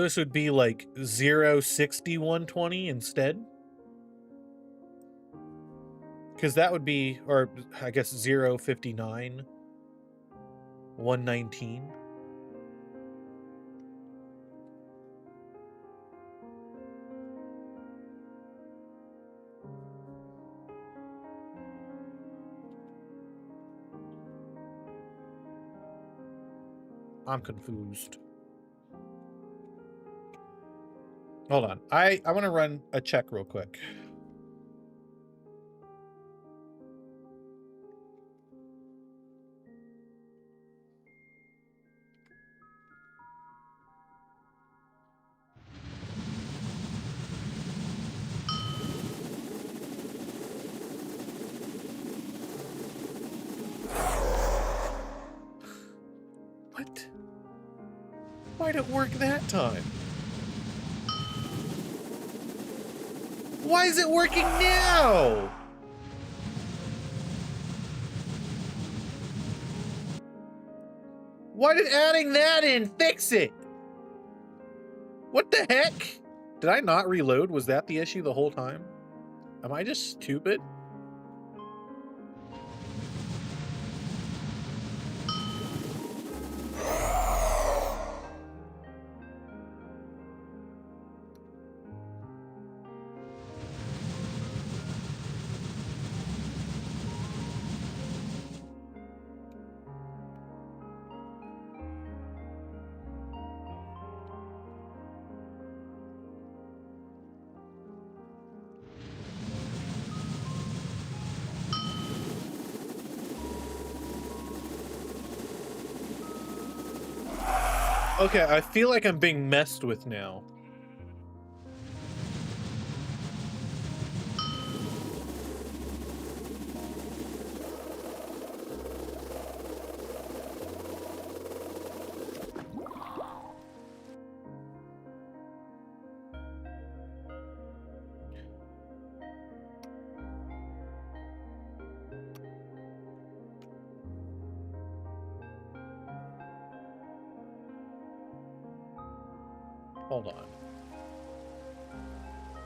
Speaker 1: this would be like 060 120 instead. Because that would be, or I guess 059 119. I'm confused. Hold on. I want to run a check real quick. What? Why'd it work that time? Why is it working now? Why did adding that in fix it? What the heck? Did I not reload? Was that the issue the whole time? Am I just stupid? Okay, I feel like I'm being messed with now. Hold on.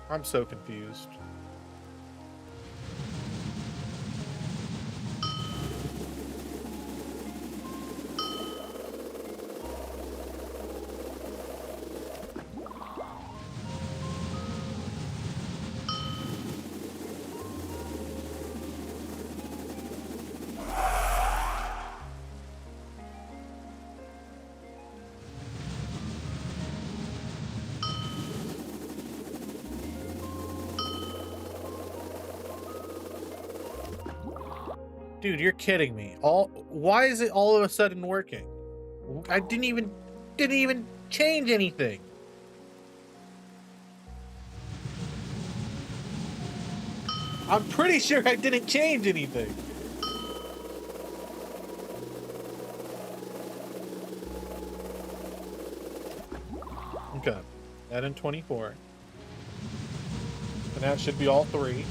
Speaker 1: I'm so confused. Dude, you're kidding me. Why is it all of a sudden working? I didn't even change anything. I'm pretty sure I didn't change anything. Okay. That in 24. And that should be all three.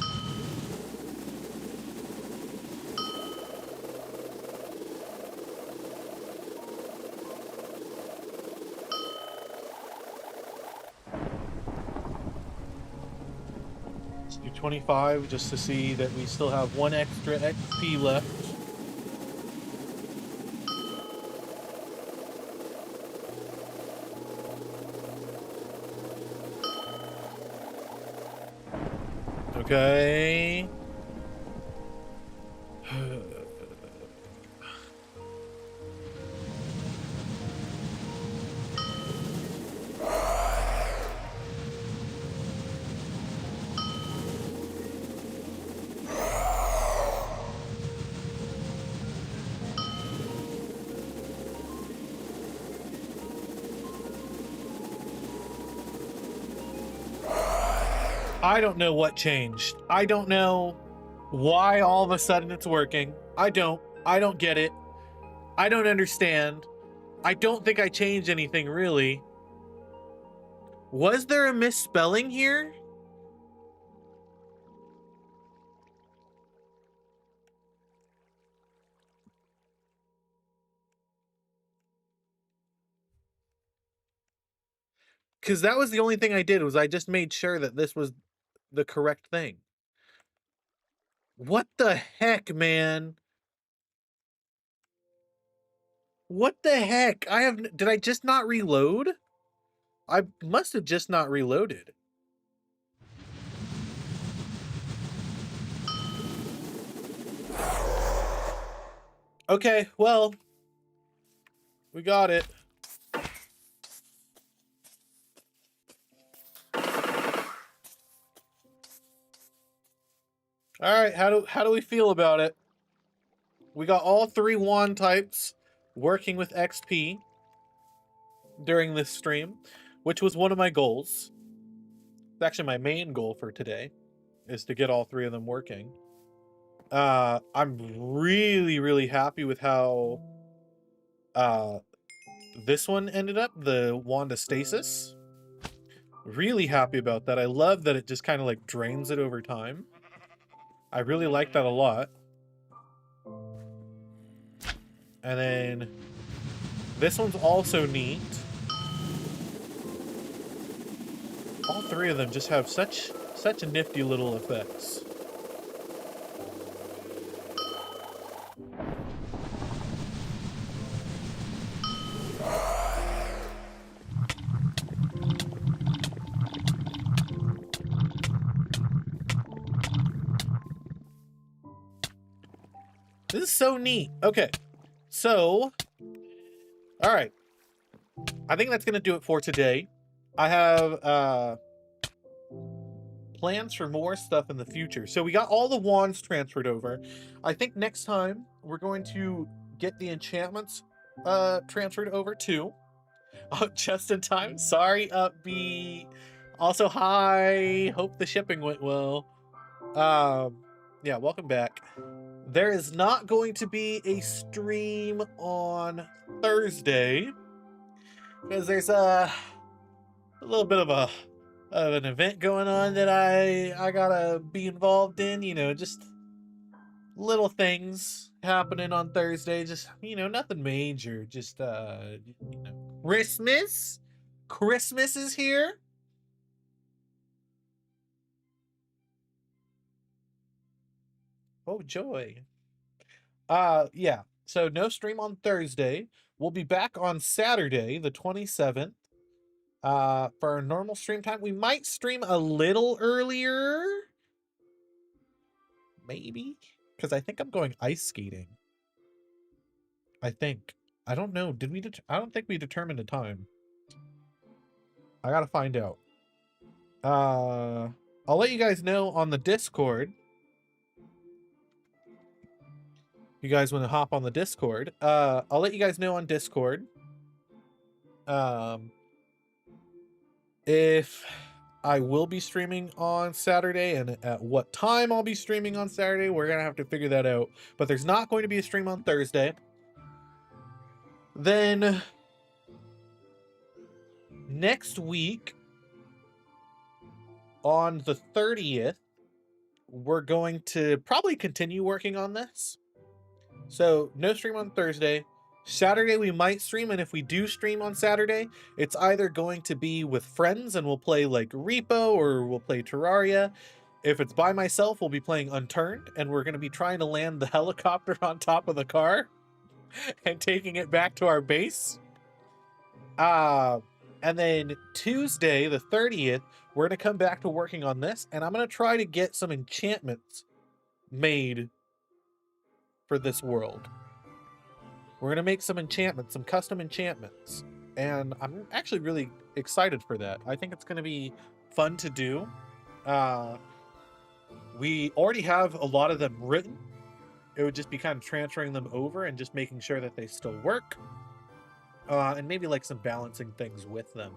Speaker 1: Let's do 25 just to see that we still have one extra XP left. Okay. I don't know what changed. I don't know why all of a sudden it's working. I don't get it. I don't understand. I don't think I changed anything really. Was there a misspelling here? Because that was the only thing I did, was I just made sure that this was the correct thing. What the heck, man? What the heck? Did I just not reload? I must have just not reloaded. Okay, well, we got it. All right, how do we feel about it? We got all three wand types working with XP during this stream, which was one of my goals. It's actually my main goal for today, is to get all three of them working. I'm really happy with how this one ended up, the Wanda Stasis. Really happy about that. I love that it just kind of like drains it over time. I really like that a lot. And then this one's also neat. All three of them just have such nifty little effects. This is so neat. Okay, so, all right. I think that's gonna do it for today. I have plans for more stuff in the future. So we got all the wands transferred over. I think next time we're going to get the enchantments transferred over too. Oh, just in time. Sorry, Upbeat. Also, hi. Hope the shipping went well. Yeah, welcome back. There is not going to be a stream on Thursday because there's a little bit of an event going on that I gotta be involved in. You know, just little things happening on Thursday. Just, you know, nothing major. Just you know, Christmas. Christmas is here. Oh joy. Yeah. So no stream on Thursday. We'll be back on Saturday, the 27th. For our normal stream time. We might stream a little earlier. Maybe. Because I think I'm going ice skating. I think. I don't know. Did we I don't think we determined a time. I gotta find out. I'll let you guys know on the Discord. You guys want to hop on the Discord? I'll let you guys know on Discord. If I will be streaming on Saturday and at what time I'll be streaming on Saturday, we're gonna have to figure that out. But there's not going to be a stream on Thursday. Then next week on the 30th, we're going to probably continue working on this. So no stream on Thursday. Saturday we might stream, and if we do stream on Saturday, it's either going to be with friends and we'll play like Repo or we'll play Terraria. If it's by myself, we'll be playing Unturned, and we're going to be trying to land the helicopter on top of the car and taking it back to our base. And then Tuesday, the 30th, we're going to come back to working on this, and I'm going to try to get some enchantments made for this world. We're going to make some enchantments, some custom enchantments. And I'm actually really excited for that. I think it's going to be fun to do. We already have a lot of them written. It would just be kind of transferring them over and just making sure that they still work. And maybe like some balancing things with them.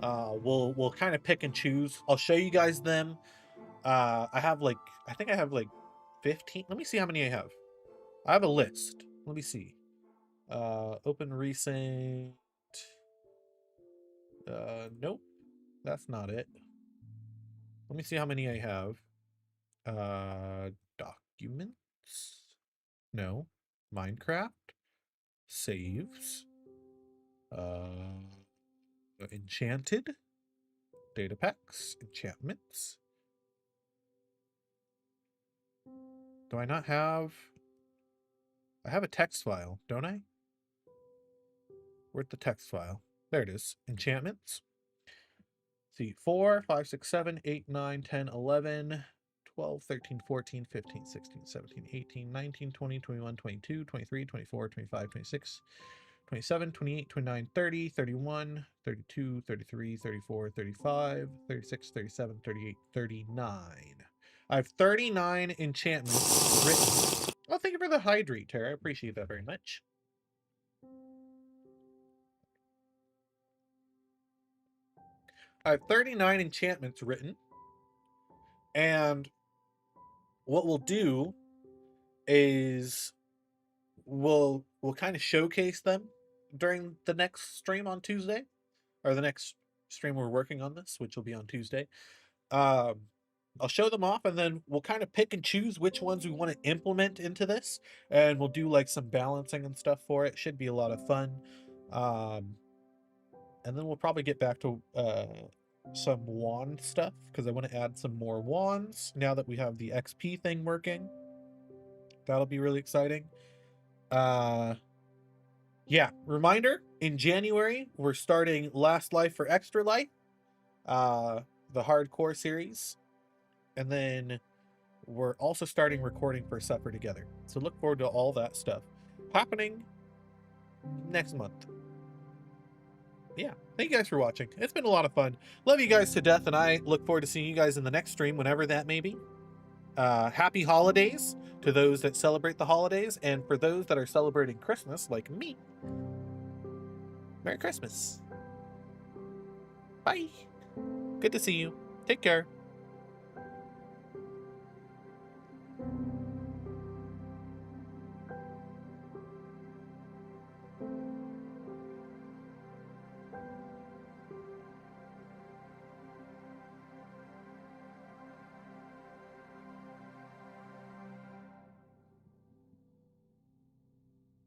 Speaker 1: We'll kind of pick and choose. I'll show you guys them. I think I have like 15. Let me see how many I have. I have a list. Let me see. Open recent. Nope, that's not it. Let me see how many I have. Documents. No. Minecraft. Saves. Enchanted. Datapacks. Enchantments. Do I not have... I have a text file, don't I? Where's the text file? There it is. Enchantments. See, 4, 5, 6, 7, 8, 9, 10, 11, 12, 13, 14, 15, 16, 17, 18, 19, 20, 21, 22, 23, 24, 25, 26, 27, 28, 29, 30, 31, 32, 33, 34, 35, 36, 37, 38, 39. I have 39 enchantments written. Oh, thank you for the hydrate, Tara. I appreciate that very much. I have 39 enchantments written. And what we'll do is we'll kind of showcase them during the next stream on Tuesday, or the next stream we're working on this, which will be on Tuesday. Um, I'll show them off, and then we'll kind of pick and choose which ones we want to implement into this, and we'll do like some balancing and stuff for it. Should be a lot of fun. And then we'll probably get back to some wand stuff, because I want to add some more wands now that we have the XP thing working. That'll be really exciting. Yeah, reminder, in January we're starting Last Life for Extra Life, the hardcore series, and then we're also starting recording for Supper Together. So look forward to all that stuff happening next month. Yeah, thank you guys for watching. It's been a lot of fun. Love you guys to death, and I look forward to seeing you guys in the next stream, whenever that may be. Happy holidays to those that celebrate the holidays, and for those that are celebrating Christmas, like me, Merry Christmas. Bye. Good to see you. Take care.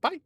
Speaker 1: Bye.